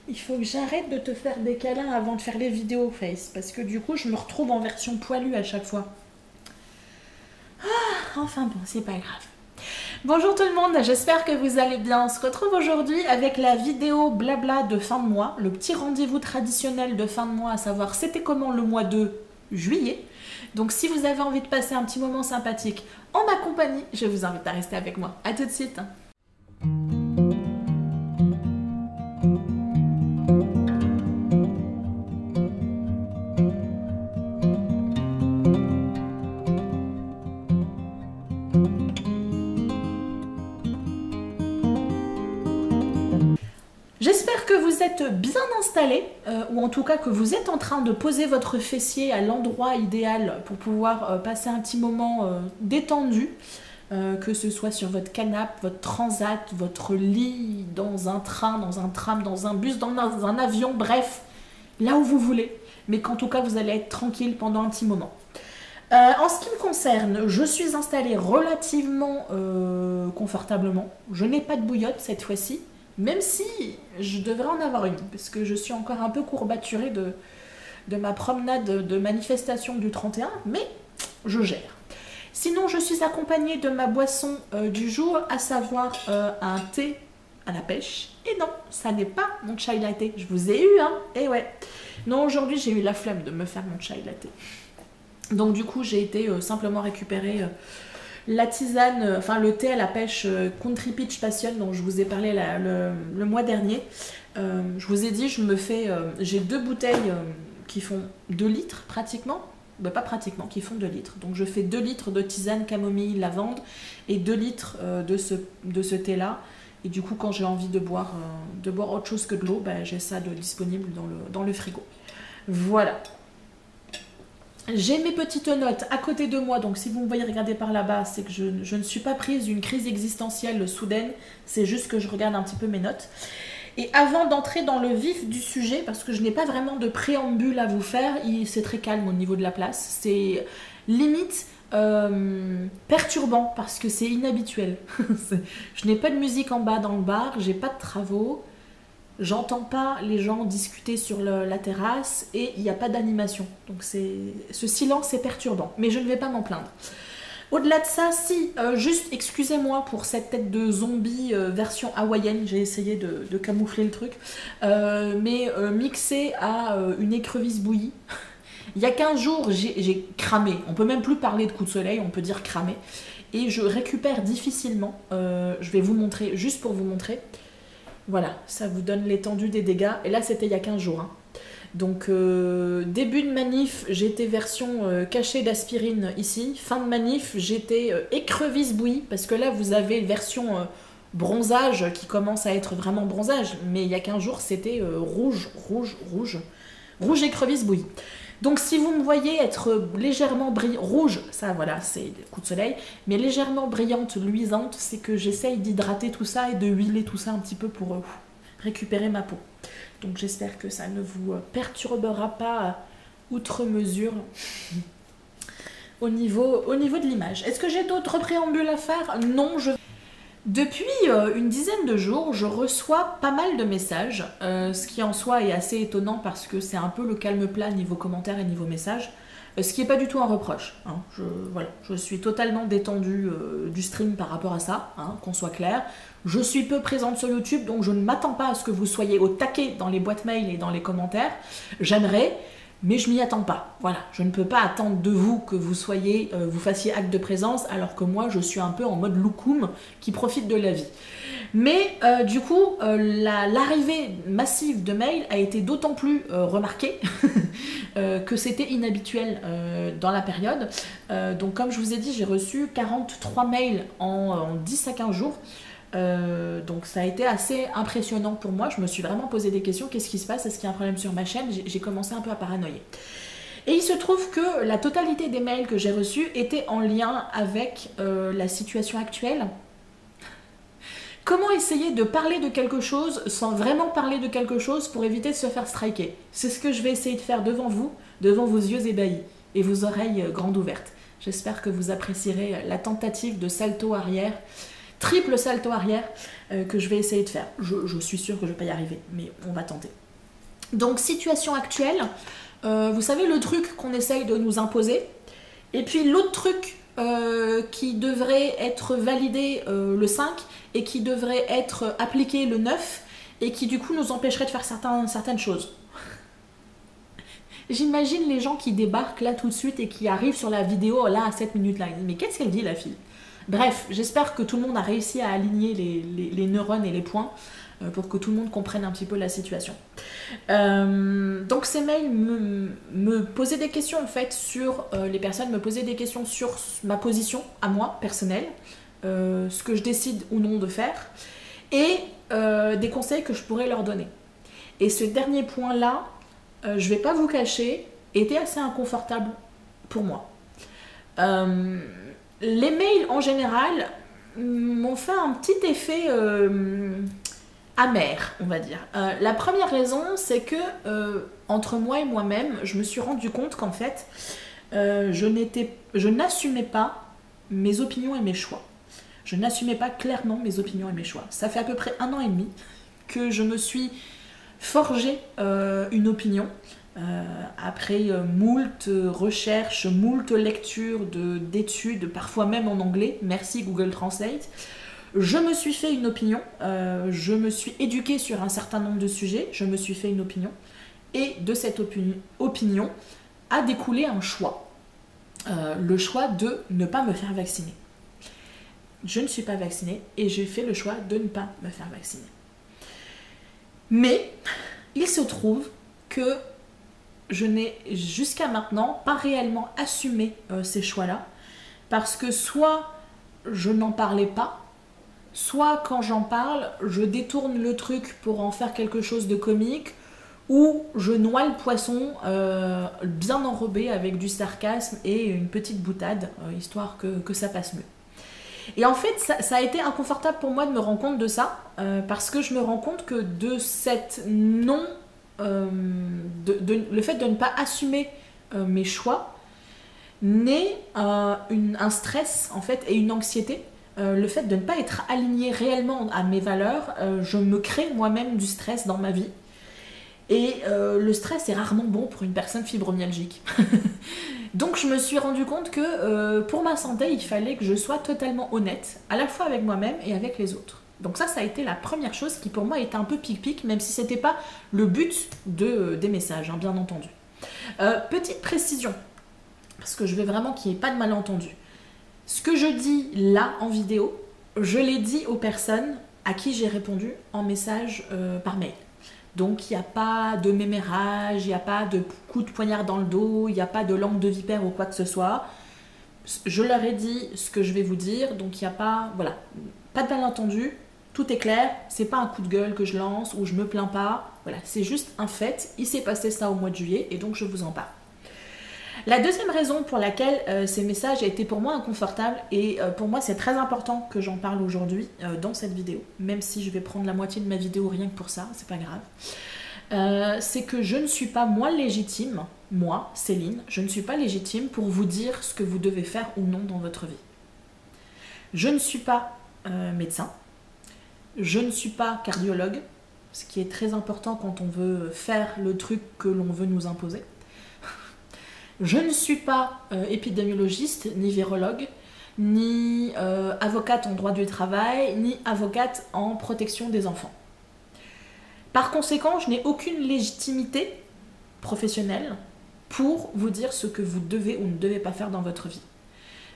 Il faut que j'arrête de te faire des câlins avant de faire les vidéos Face, parce que du coup je me retrouve en version poilue à chaque fois. Ah, enfin bon, c'est pas grave. Bonjour tout le monde, j'espère que vous allez bien. On se retrouve aujourd'hui avec la vidéo blabla de fin de mois, le petit rendez-vous traditionnel de fin de mois, à savoir c'était comment le mois de juillet. Donc si vous avez envie de passer un petit moment sympathique en ma compagnie, je vous invite à rester avec moi. A tout de suite. J'espère que vous êtes bien installés, ou en tout cas que vous êtes en train de poser votre fessier à l'endroit idéal pour pouvoir passer un petit moment détendu, que ce soit sur votre canapé, votre transat, votre lit, dans un train, dans un tram, dans un bus, dans un avion, bref, là où vous voulez, mais qu'en tout cas vous allez être tranquille pendant un petit moment. En ce qui me concerne, je suis installée relativement confortablement. Je n'ai pas de bouillotte cette fois-ci, même si je devrais en avoir une, parce que je suis encore un peu courbaturée de ma promenade de manifestation du 31, mais je gère. Sinon, je suis accompagnée de ma boisson du jour, à savoir un thé à la pêche. Et non, ça n'est pas mon chai latte. Je vous ai eu, hein. Et ouais. Non, aujourd'hui, j'ai eu la flemme de me faire mon chai latte. Donc du coup, j'ai été simplement récupérer la tisane, enfin le thé à la pêche Country Peach Passion dont je vous ai parlé le mois dernier. Je vous ai dit, j'ai 2 bouteilles qui font 2 litres pratiquement. Bah, pas pratiquement, qui font 2 litres. Donc je fais 2 litres de tisane camomille lavande et 2 litres de ce thé-là. Et du coup, quand j'ai envie de boire autre chose que de l'eau, bah, j'ai ça disponible dans le frigo. Voilà. J'ai mes petites notes à côté de moi, donc si vous me voyez regarder par là-bas, c'est que je ne suis pas prise d'une crise existentielle soudaine, c'est juste que je regarde un petit peu mes notes. Et avant d'entrer dans le vif du sujet, parce que je n'ai pas vraiment de préambule à vous faire, c'est très calme au niveau de la place, c'est limite perturbant parce que c'est inhabituel. Je n'ai pas de musique en bas dans le bar, j'ai pas de travaux. J'entends pas les gens discuter sur la terrasse et il n'y a pas d'animation. Donc ce silence est perturbant, mais je ne vais pas m'en plaindre. Au-delà de ça, si, juste excusez-moi pour cette tête de zombie version hawaïenne, j'ai essayé de camoufler le truc, mais mixé à une écrevisse bouillie. Il y a 15 jours, j'ai cramé. On peut même plus parler de coup de soleil, on peut dire cramé. Et je récupère difficilement. Je vais vous montrer, juste pour vous montrer. Voilà, ça vous donne l'étendue des dégâts. Et là, c'était il y a 15 jours. Hein. Donc, début de manif, j'étais version cachet d'aspirine ici. Fin de manif, j'étais écrevisse bouillie. Parce que là, vous avez version bronzage qui commence à être vraiment bronzage. Mais il y a 15 jours, c'était rouge écrevisse bouillie. Donc si vous me voyez être légèrement rouge, ça voilà, c'est le coup de soleil, mais légèrement brillante, luisante, c'est que j'essaye d'hydrater tout ça et de huiler tout ça un petit peu pour récupérer ma peau. Donc j'espère que ça ne vous perturbera pas outre mesure au niveau de l'image. Est-ce que j'ai d'autres préambules à faire? Non, Depuis une dizaine de jours, je reçois pas mal de messages, ce qui en soi est assez étonnant parce que c'est un peu le calme plat niveau commentaires et niveau messages, ce qui n'est pas du tout un reproche. Hein. Voilà, je suis totalement détendue du stream par rapport à ça, hein, qu'on soit clair. Je suis peu présente sur YouTube, donc je ne m'attends pas à ce que vous soyez au taquet dans les boîtes mail et dans les commentaires. J'aimerais, mais je m'y attends pas. Voilà, je ne peux pas attendre de vous que vous soyez, vous fassiez acte de présence, alors que moi je suis un peu en mode loukoum qui profite de la vie. Mais du coup, l'arrivée massive de mails a été d'autant plus remarquée que c'était inhabituel dans la période. Donc comme je vous ai dit, j'ai reçu 43 mails en 10 à 15 jours. Donc ça a été assez impressionnant pour moi. Je me suis vraiment posé des questions. Qu'est-ce qui se passe? Est-ce qu'il y a un problème sur ma chaîne? J'ai commencé un peu à paranoïer. Et il se trouve que la totalité des mails que j'ai reçus étaient en lien avec la situation actuelle. Comment essayer de parler de quelque chose sans vraiment parler de quelque chose pour éviter de se faire striker? C'est ce que je vais essayer de faire devant vous, devant vos yeux ébahis et vos oreilles grandes ouvertes. J'espère que vous apprécierez la tentative de salto arrière, triple salto arrière, que je vais essayer de faire. Je suis sûre que je ne vais pas y arriver, mais on va tenter. Donc, situation actuelle, vous savez le truc qu'on essaye de nous imposer, et puis l'autre truc qui devrait être validé le 5 et qui devrait être appliqué le 9 et qui du coup nous empêcherait de faire certaines choses. J'imagine les gens qui débarquent là tout de suite et qui arrivent sur la vidéo là à 7 minutes là. Mais qu'est-ce qu'elle dit la fille? Bref, j'espère que tout le monde a réussi à aligner les neurones et les points pour que tout le monde comprenne un petit peu la situation. Donc ces mails me posaient des questions en fait sur les personnes, me posaient des questions sur ma position à moi, personnelle, ce que je décide ou non de faire, et des conseils que je pourrais leur donner. Et ce dernier point-là, je vais pas vous cacher, était assez inconfortable pour moi. Les mails en général m'ont fait un petit effet amer, on va dire. La première raison, c'est que entre moi et moi-même, je me suis rendu compte qu'en fait, je n'assumais pas mes opinions et mes choix. Je n'assumais pas clairement mes opinions et mes choix. Ça fait à peu près 1 an et demi que je me suis forgé une opinion. Après moult recherches, moult lectures d'études, parfois même en anglais, merci Google Translate, je me suis fait une opinion, je me suis éduquée sur un certain nombre de sujets, je me suis fait une opinion, et de cette opinion a découlé un choix, le choix de ne pas me faire vacciner. Je ne suis pas vaccinée et j'ai fait le choix de ne pas me faire vacciner. Mais il se trouve que je n'ai jusqu'à maintenant pas réellement assumé ces choix-là, parce que soit je n'en parlais pas, soit quand j'en parle, je détourne le truc pour en faire quelque chose de comique, ou je noie le poisson bien enrobé avec du sarcasme et une petite boutade, histoire que ça passe mieux. Et en fait, ça a été inconfortable pour moi de me rendre compte de ça, parce que je me rends compte que de cette non... le fait de ne pas assumer mes choix naît un stress en fait et une anxiété. Le fait de ne pas être aligné réellement à mes valeurs, je me crée moi-même du stress dans ma vie. Et le stress est rarement bon pour une personne fibromyalgique. Donc je me suis rendu compte que pour ma santé, il fallait que je sois totalement honnête, à la fois avec moi-même et avec les autres. Donc ça a été la première chose qui pour moi était un peu pic-pic, même si c'était pas le but des messages, hein, bien entendu. Petite précision, parce que je veux vraiment qu'il n'y ait pas de malentendu. Ce que je dis là en vidéo, je l'ai dit aux personnes à qui j'ai répondu en message par mail. Donc il n'y a pas de mémérage, il n'y a pas de coup de poignard dans le dos, il n'y a pas de langue de vipère ou quoi que ce soit. Je leur ai dit ce que je vais vous dire, donc il n'y a pas, voilà, pas de malentendu. Tout est clair, c'est pas un coup de gueule que je lance ou je me plains pas, voilà, c'est juste un fait, il s'est passé ça au mois de juillet et donc je vous en parle. La deuxième raison pour laquelle ces messages étaient pour moi inconfortables, et pour moi c'est très important que j'en parle aujourd'hui dans cette vidéo, même si je vais prendre la moitié de ma vidéo rien que pour ça, c'est pas grave, c'est que je ne suis pas moi légitime, moi, Céline, je ne suis pas légitime pour vous dire ce que vous devez faire ou non dans votre vie. Je ne suis pas médecin. Je ne suis pas cardiologue, ce qui est très important quand on veut faire le truc que l'on veut nous imposer. Je ne suis pas épidémiologiste, ni virologue, ni avocate en droit du travail, ni avocate en protection des enfants. Par conséquent, je n'ai aucune légitimité professionnelle pour vous dire ce que vous devez ou ne devez pas faire dans votre vie.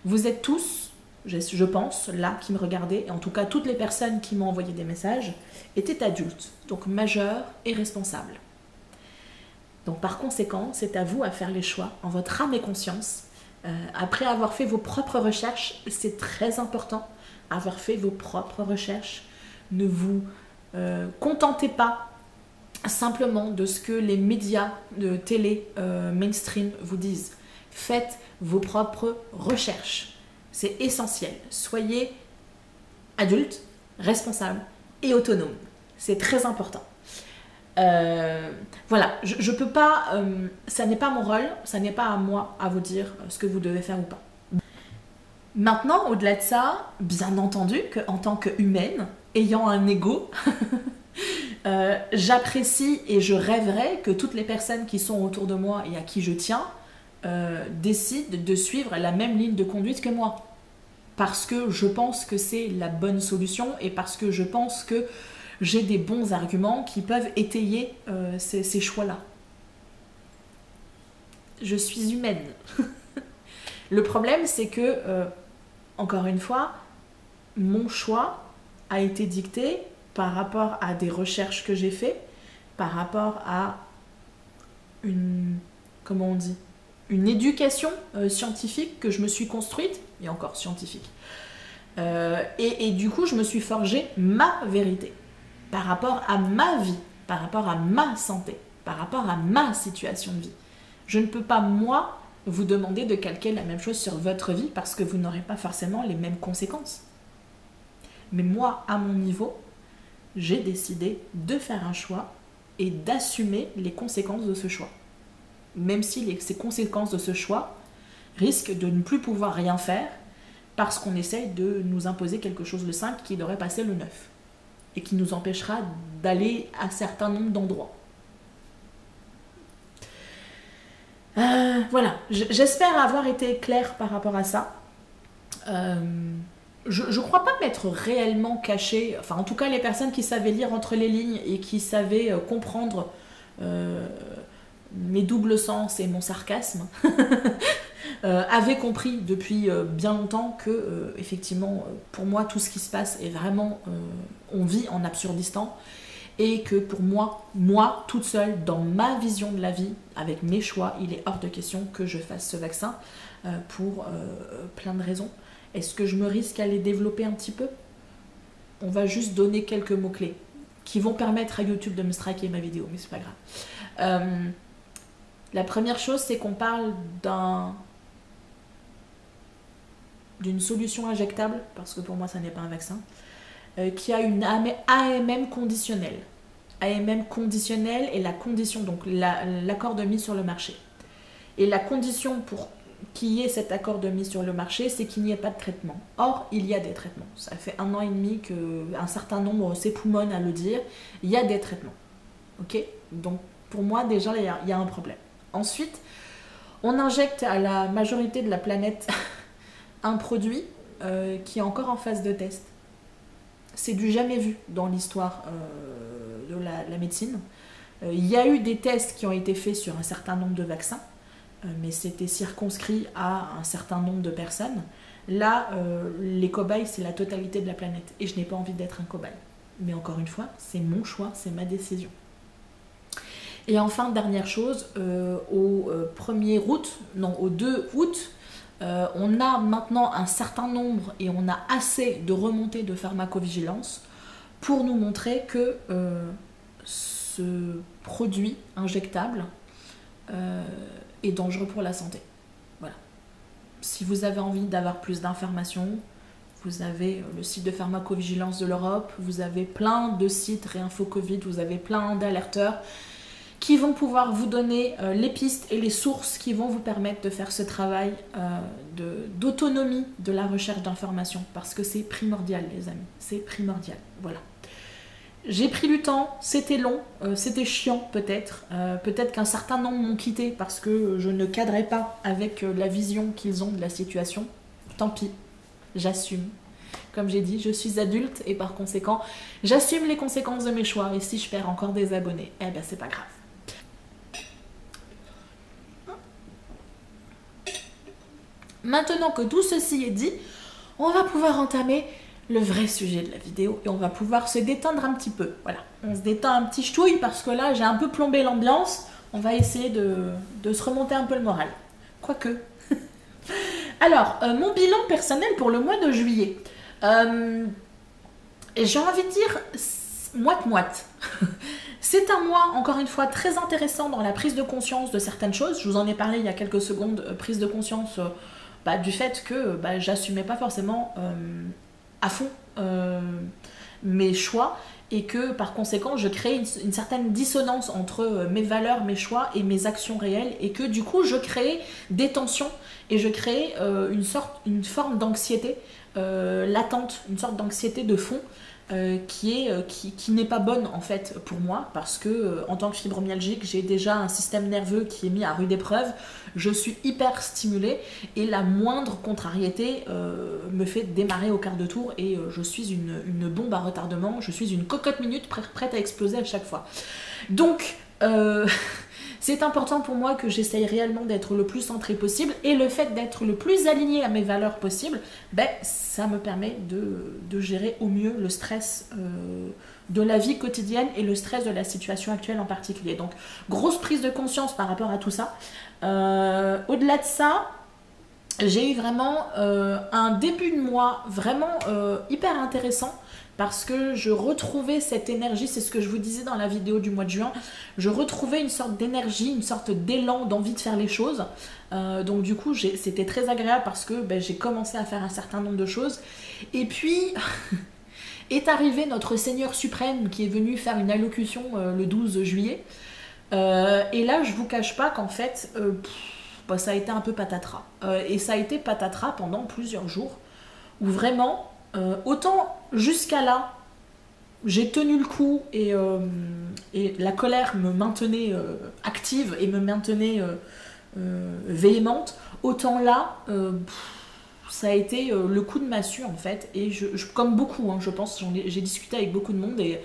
Vous êtes tous, je pense, là, qui me regardaient, et en tout cas toutes les personnes qui m'ont envoyé des messages, étaient adultes, donc majeurs et responsables. Donc par conséquent, c'est à vous à faire les choix en votre âme et conscience. Après avoir fait vos propres recherches, c'est très important, avoir fait vos propres recherches. Ne vous contentez pas simplement de ce que les médias de télé mainstream vous disent. Faites vos propres recherches. C'est essentiel. Soyez adulte, responsable et autonome. C'est très important. Voilà, je peux pas, ça n'est pas mon rôle, ça n'est pas à moi à vous dire ce que vous devez faire ou pas. Maintenant, au-delà de ça, bien entendu qu'en tant qu'humaine, ayant un ego, j'apprécie et je rêverais que toutes les personnes qui sont autour de moi et à qui je tiens décident de suivre la même ligne de conduite que moi. Parce que je pense que c'est la bonne solution et parce que je pense que j'ai des bons arguments qui peuvent étayer ces choix-là. Je suis humaine. Le problème, c'est que, encore une fois, mon choix a été dicté par rapport à des recherches que j'ai faites, par rapport à comment on dit, une éducation scientifique que je me suis construite, et encore scientifique. Et du coup, je me suis forgé ma vérité par rapport à ma vie, par rapport à ma santé, par rapport à ma situation de vie. Je ne peux pas, moi, vous demander de calquer la même chose sur votre vie parce que vous n'aurez pas forcément les mêmes conséquences. Mais moi, à mon niveau, j'ai décidé de faire un choix et d'assumer les conséquences de ce choix. Même si ces conséquences de ce choix risquent de ne plus pouvoir rien faire parce qu'on essaye de nous imposer quelque chose le 5 qui devrait passer le 9 et qui nous empêchera d'aller à un certain nombre d'endroits. Voilà, j'espère avoir été claire par rapport à ça. Je crois pas m'être réellement cachée, enfin en tout cas les personnes qui savaient lire entre les lignes et qui savaient comprendre mes doubles sens et mon sarcasme avaient compris depuis bien longtemps que effectivement pour moi tout ce qui se passe est vraiment, on vit en Absurdistan. Et que pour moi, toute seule, dans ma vision de la vie, avec mes choix, il est hors de question que je fasse ce vaccin pour plein de raisons. Est-ce que je me risque à les développer un petit peu? On va juste donner quelques mots-clés qui vont permettre à YouTube de me striker ma vidéo, mais c'est pas grave. La première chose, c'est qu'on parle d'une solution injectable, parce que pour moi, ça n'est pas un vaccin, qui a une AMM conditionnelle. AMM conditionnelle est la condition, donc l'accord de mise sur le marché. Et la condition pour qu'il y ait cet accord de mise sur le marché, c'est qu'il n'y ait pas de traitement. Or, il y a des traitements. Ça fait 1 an et demi qu'un certain nombre s'époumonne à le dire. Il y a des traitements. Ok? Donc, pour moi, déjà, il y a un problème. Ensuite, on injecte à la majorité de la planète un produit qui est encore en phase de test. C'est du jamais vu dans l'histoire de la médecine. Il y a eu des tests qui ont été faits sur un certain nombre de vaccins, mais c'était circonscrit à un certain nombre de personnes. Là, les cobayes, c'est la totalité de la planète. Et je n'ai pas envie d'être un cobaye. Mais encore une fois, c'est mon choix, c'est ma décision. Et enfin, dernière chose, au 2 août, on a maintenant un certain nombre et on a assez de remontées de pharmacovigilance pour nous montrer que ce produit injectable est dangereux pour la santé. Voilà. Si vous avez envie d'avoir plus d'informations, vous avez le site de pharmacovigilance de l'Europe, vous avez plein de sites Réinfo Covid, vous avez plein d'alerteurs qui vont pouvoir vous donner les pistes et les sources qui vont vous permettre de faire ce travail d'autonomie de la recherche d'informations, parce que c'est primordial, les amis, c'est primordial. Voilà. J'ai pris du temps, c'était long, c'était chiant peut-être, peut-être qu'un certain nombre m'ont quitté parce que je ne cadrais pas avec la vision qu'ils ont de la situation. Tant pis, j'assume. Comme j'ai dit, je suis adulte et par conséquent, j'assume les conséquences de mes choix. Et si je perds encore des abonnés, eh ben c'est pas grave. Maintenant que tout ceci est dit, on va pouvoir entamer le vrai sujet de la vidéo et on va pouvoir se détendre un petit peu. Voilà, on se détend un petit ch'touille parce que là, j'ai un peu plombé l'ambiance. On va essayer de se remonter un peu le moral. Quoique. Alors, mon bilan personnel pour le mois de juillet. J'ai envie de dire moite-moite. C'est un mois, encore une fois, très intéressant dans la prise de conscience de certaines choses. Je vous en ai parlé il y a quelques secondes, prise de conscience du fait que j'assumais pas forcément à fond mes choix et que par conséquent je crée une certaine dissonance entre mes valeurs, mes choix et mes actions réelles et que du coup je crée des tensions et je crée une forme d'anxiété latente, une sorte d'anxiété de fond qui n'est pas bonne en fait pour moi parce que en tant que fibromyalgique j'ai déjà un système nerveux qui est mis à rude épreuve, je suis hyper stimulée et la moindre contrariété me fait démarrer au quart de tour et je suis une bombe à retardement, je suis une cocotte minute prête à exploser à chaque fois. Donc c'est important pour moi que j'essaye réellement d'être le plus centré possible et le fait d'être le plus aligné à mes valeurs possibles, ça me permet de gérer au mieux le stress de la vie quotidienne et le stress de la situation actuelle en particulier. Donc grosse prise de conscience par rapport à tout ça. Au-delà de ça, j'ai eu vraiment un début de mois vraiment hyper intéressant parce que je retrouvais cette énergie, c'est ce que je vous disais dans la vidéo du mois de juin, je retrouvais une sorte d'énergie, une sorte d'élan, d'envie de faire les choses. Donc du coup, c'était très agréable parce que j'ai commencé à faire un certain nombre de choses. Et puis, est arrivé notre Seigneur suprême qui est venu faire une allocution le 12 juillet. Et là, je vous cache pas qu'en fait, ça a été un peu patatras. Et ça a été patatras pendant plusieurs jours, où vraiment... autant jusqu'à là j'ai tenu le coup et la colère me maintenait active et me maintenait véhémente, autant là ça a été le coup de massue en fait et comme beaucoup je pense, j'ai discuté avec beaucoup de monde et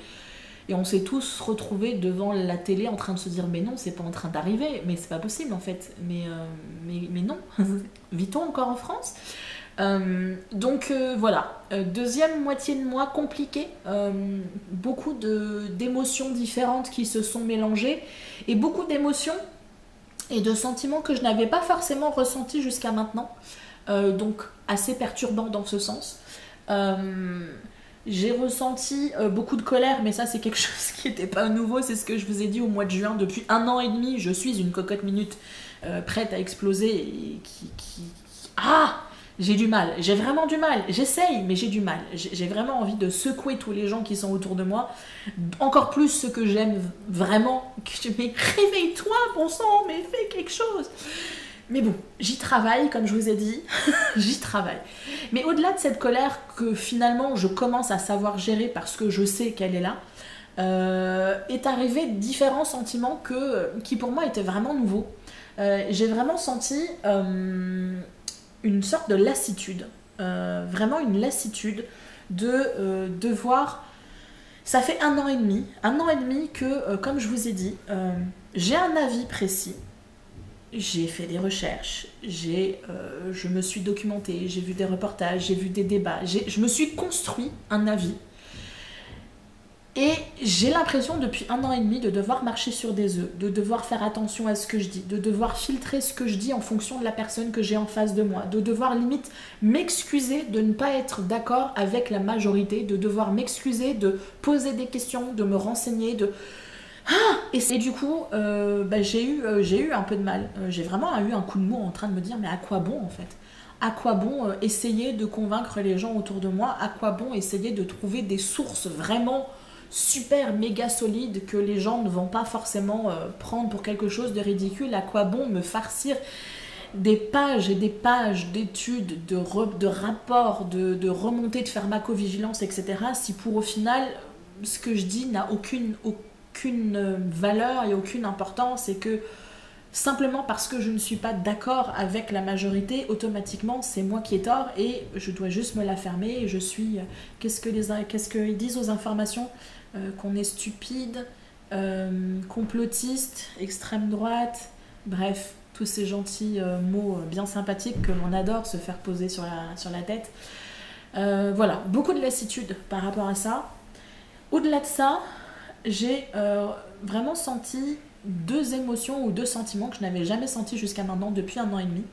on s'est tous retrouvés devant la télé en train de se dire mais non, c'est pas en train d'arriver, mais c'est pas possible en fait, mais non, vit-on encore en France? Donc voilà, deuxième moitié de mois compliqué, beaucoup d'émotions différentes qui se sont mélangées et beaucoup d'émotions et de sentiments que je n'avais pas forcément ressentis jusqu'à maintenant, donc assez perturbant dans ce sens. J'ai ressenti beaucoup de colère, mais ça c'est quelque chose qui n'était pas nouveau, c'est ce que je vous ai dit au mois de juin. Depuis 1 an et demi, je suis une cocotte minute prête à exploser et j'ai du mal, j'ai vraiment du mal, j'essaye, mais j'ai du mal. J'ai vraiment envie de secouer tous les gens qui sont autour de moi, encore plus ceux que j'aime vraiment. Mais réveille-toi, bon sang, mais fais quelque chose. Mais bon, j'y travaille, comme je vous ai dit, j'y travaille. Mais au-delà de cette colère que finalement je commence à savoir gérer parce que je sais qu'elle est là, est arrivé différents sentiments qui pour moi étaient vraiment nouveaux. J'ai vraiment senti... une sorte de lassitude, vraiment une lassitude de devoir... Ça fait 1 an et demi que, comme je vous ai dit, j'ai un avis précis, j'ai fait des recherches, je me suis documentée, j'ai vu des reportages, j'ai vu des débats, je me suis construit un avis. Et j'ai l'impression depuis 1 an et demi de devoir marcher sur des œufs, de devoir faire attention à ce que je dis, de devoir filtrer ce que je dis en fonction de la personne que j'ai en face de moi, de devoir limite m'excuser de ne pas être d'accord avec la majorité, de devoir m'excuser de poser des questions, de me renseigner, et du coup, j'ai eu un peu de mal. J'ai vraiment eu un coup de mou en train de me dire mais à quoi bon en fait ? À quoi bon essayer de convaincre les gens autour de moi ? À quoi bon essayer de trouver des sources vraiment super méga solide que les gens ne vont pas forcément prendre pour quelque chose de ridicule? À quoi bon me farcir des pages et des pages d'études, de rapports, de remontées de pharmacovigilance, etc. si pour au final ce que je dis n'a aucune valeur et aucune importance et que simplement parce que je ne suis pas d'accord avec la majorité, automatiquement c'est moi qui ai tort et je dois juste me la fermer et je suis... Qu'est-ce qu'ils disent aux informations? Qu'on est stupide, complotiste, extrême droite, bref, tous ces gentils mots bien sympathiques que l'on adore se faire poser sur la tête. Voilà, beaucoup de lassitude par rapport à ça. Au-delà de ça, j'ai vraiment senti deux émotions ou deux sentiments que je n'avais jamais sentis jusqu'à maintenant depuis 1 an et demi,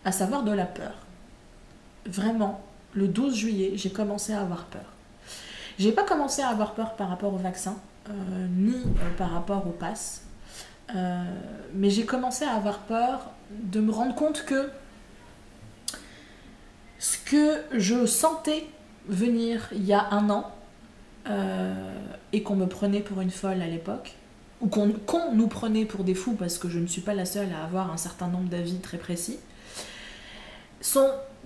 à savoir de la peur. Vraiment, le 12 juillet, j'ai commencé à avoir peur. J'ai pas commencé à avoir peur par rapport au vaccin, ni par rapport au pass, mais j'ai commencé à avoir peur de me rendre compte que ce que je sentais venir il y a 1 an, et qu'on me prenait pour une folle à l'époque, ou qu'on nous prenait pour des fous, parce que je ne suis pas la seule à avoir un certain nombre d'avis très précis,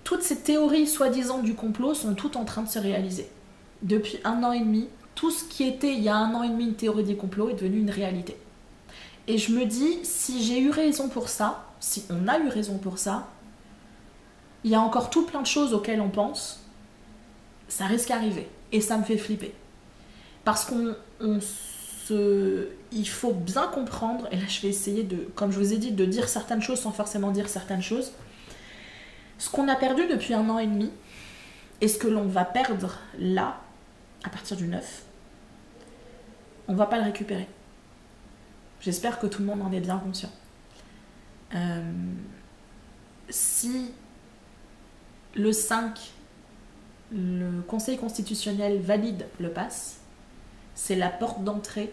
toutes ces théories soi-disant du complot sont toutes en train de se réaliser. Depuis 1 an et demi, tout ce qui était il y a 1 an et demi une théorie du complot est devenu une réalité. Et je me dis, si j'ai eu raison pour ça, si on a eu raison pour ça, il y a encore tout plein de choses auxquelles on pense, ça risque d'arriver. Et ça me fait flipper. Parce il faut bien comprendre, et là je vais essayer de, comme je vous ai dit, de dire certaines choses sans forcément dire certaines choses. Ce qu'on a perdu depuis 1 an et demi, et ce que l'on va perdre là, à partir du 9, on ne va pas le récupérer. J'espère que tout le monde en est bien conscient. Si le 5, le Conseil constitutionnel valide le pass, c'est la porte d'entrée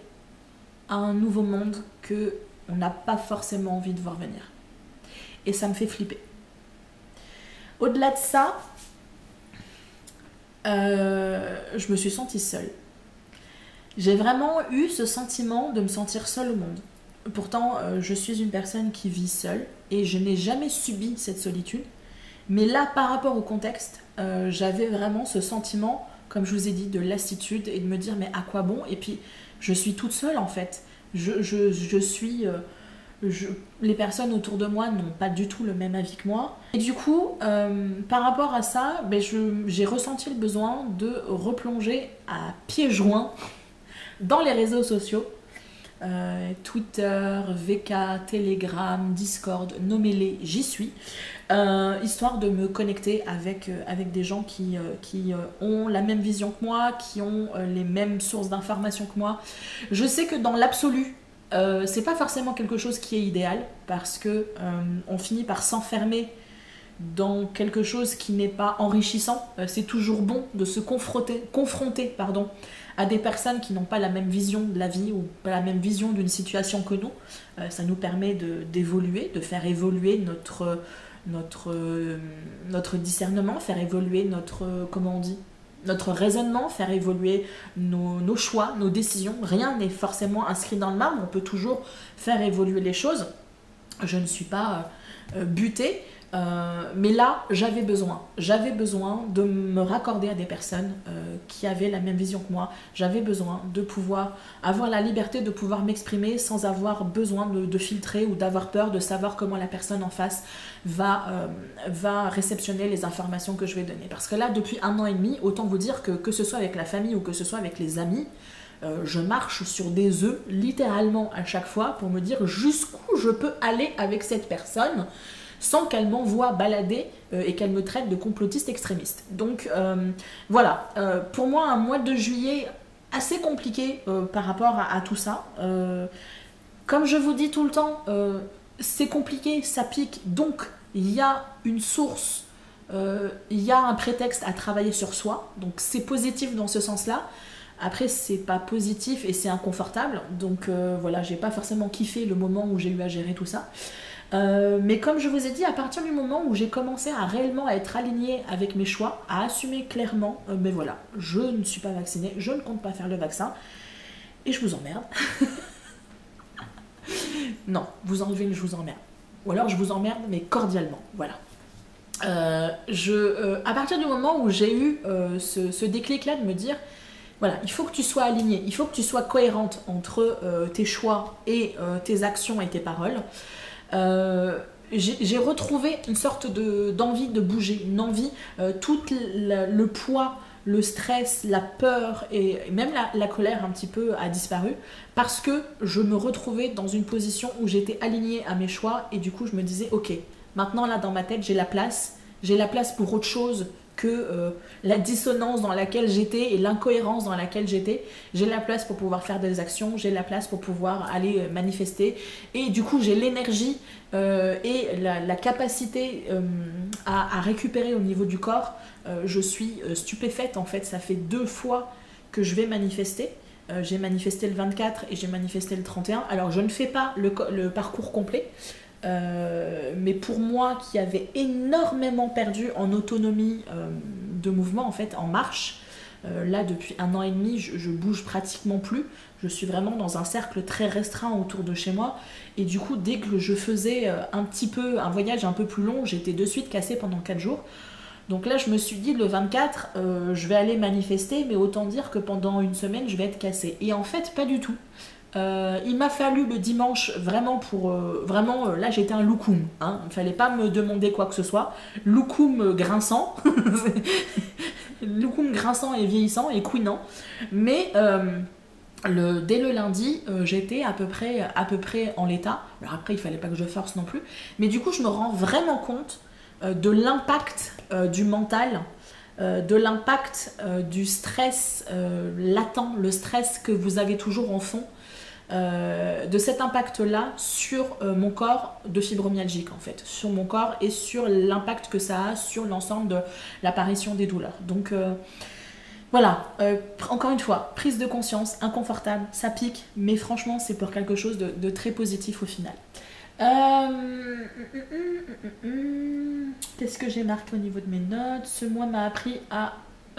à un nouveau monde que on n'a pas forcément envie de voir venir. Et ça me fait flipper. Au-delà de ça, je me suis sentie seule. J'ai vraiment eu ce sentiment de me sentir seule au monde. Pourtant, je suis une personne qui vit seule et je n'ai jamais subi cette solitude. Mais là, par rapport au contexte, j'avais vraiment ce sentiment, comme je vous ai dit, de lassitude et de me dire mais à quoi bon? Et puis, je suis toute seule en fait. Les personnes autour de moi n'ont pas du tout le même avis que moi. Et du coup, par rapport à ça, j'ai ressenti le besoin de replonger à pieds joints dans les réseaux sociaux. Twitter, VK, Telegram, Discord, nommez-les, j'y suis. Histoire de me connecter avec des gens qui ont la même vision que moi, qui ont les mêmes sources d'informations que moi. Je sais que dans l'absolu, c'est pas forcément quelque chose qui est idéal, parce que on finit par s'enfermer dans quelque chose qui n'est pas enrichissant. C'est toujours bon de se confronter à des personnes qui n'ont pas la même vision de la vie ou pas la même vision d'une situation que nous. Ça nous permet d'évoluer, de faire évoluer notre discernement, faire évoluer notre raisonnement, faire évoluer nos choix, nos décisions. Rien n'est forcément inscrit dans le marbre, on peut toujours faire évoluer les choses. Je ne suis pas butée, mais là, j'avais besoin de me raccorder à des personnes qui avaient la même vision que moi. J'avais besoin de pouvoir avoir la liberté de pouvoir m'exprimer sans avoir besoin de filtrer ou d'avoir peur de savoir comment la personne en face va réceptionner les informations que je vais donner. Parce que là, depuis 1 an et demi, autant vous dire que ce soit avec la famille ou que ce soit avec les amis, je marche sur des œufs littéralement à chaque fois pour me dire jusqu'où je peux aller avec cette personne sans qu'elle m'envoie balader et qu'elle me traite de complotiste extrémiste. Donc voilà, pour moi un mois de juillet assez compliqué par rapport à tout ça. Comme je vous dis tout le temps, c'est compliqué, ça pique, donc il y a une source, il y a un prétexte à travailler sur soi, donc c'est positif dans ce sens-là. Après, c'est pas positif et c'est inconfortable, donc voilà, j'ai pas forcément kiffé le moment où j'ai eu à gérer tout ça. Mais comme je vous ai dit, à partir du moment où j'ai commencé à réellement être alignée avec mes choix, à assumer clairement, mais voilà, je ne suis pas vaccinée, je ne compte pas faire le vaccin, et je vous emmerde. Non, vous enlevez, je vous emmerde. Ou alors je vous emmerde, mais cordialement, voilà. À partir du moment où j'ai eu ce déclic-là de me dire, voilà, il faut que tu sois alignée, il faut que tu sois cohérente entre tes choix et tes actions et tes paroles. J'ai retrouvé une sorte d'envie de bouger, une envie, tout le poids le stress, la peur et même la colère un petit peu a disparu parce que je me retrouvais dans une position où j'étais alignée à mes choix et du coup je me disais ok, maintenant là dans ma tête j'ai la place pour autre chose que la dissonance dans laquelle j'étais et l'incohérence dans laquelle j'étais. J'ai la place pour pouvoir faire des actions, j'ai la place pour pouvoir aller manifester et du coup j'ai l'énergie et la capacité à récupérer au niveau du corps. Je suis stupéfaite en fait, ça fait 2 fois que je vais manifester. J'ai manifesté le 24 et j'ai manifesté le 31. Alors je ne fais pas le parcours complet, mais pour moi qui avait énormément perdu en autonomie de mouvement en fait, en marche, là depuis 1 an et demi je bouge pratiquement plus, je suis vraiment dans un cercle très restreint autour de chez moi et du coup dès que je faisais un voyage un peu plus long, j'étais de suite cassée pendant 4 jours. Donc là je me suis dit le 24 je vais aller manifester, mais autant dire que pendant 1 semaine je vais être cassée, et en fait pas du tout. Il m'a fallu le dimanche vraiment pour... là j'étais un loukoum, hein. Il ne fallait pas me demander quoi que ce soit. Loukoum grinçant. Loukoum grinçant et vieillissant et couinant. Mais dès le lundi, j'étais à peu près en l'état. Alors après il ne fallait pas que je force non plus. Mais du coup je me rends vraiment compte de l'impact du mental, de l'impact du stress latent, le stress que vous avez toujours en fond. De cet impact-là sur mon corps de fibromyalgique en fait, sur mon corps et sur l'impact que ça a sur l'ensemble de l'apparition des douleurs. Donc voilà, encore une fois, prise de conscience, inconfortable, ça pique, mais franchement c'est pour quelque chose de très positif au final. Qu'est-ce que j'ai marqué au niveau de mes notes? Ce mois m'a appris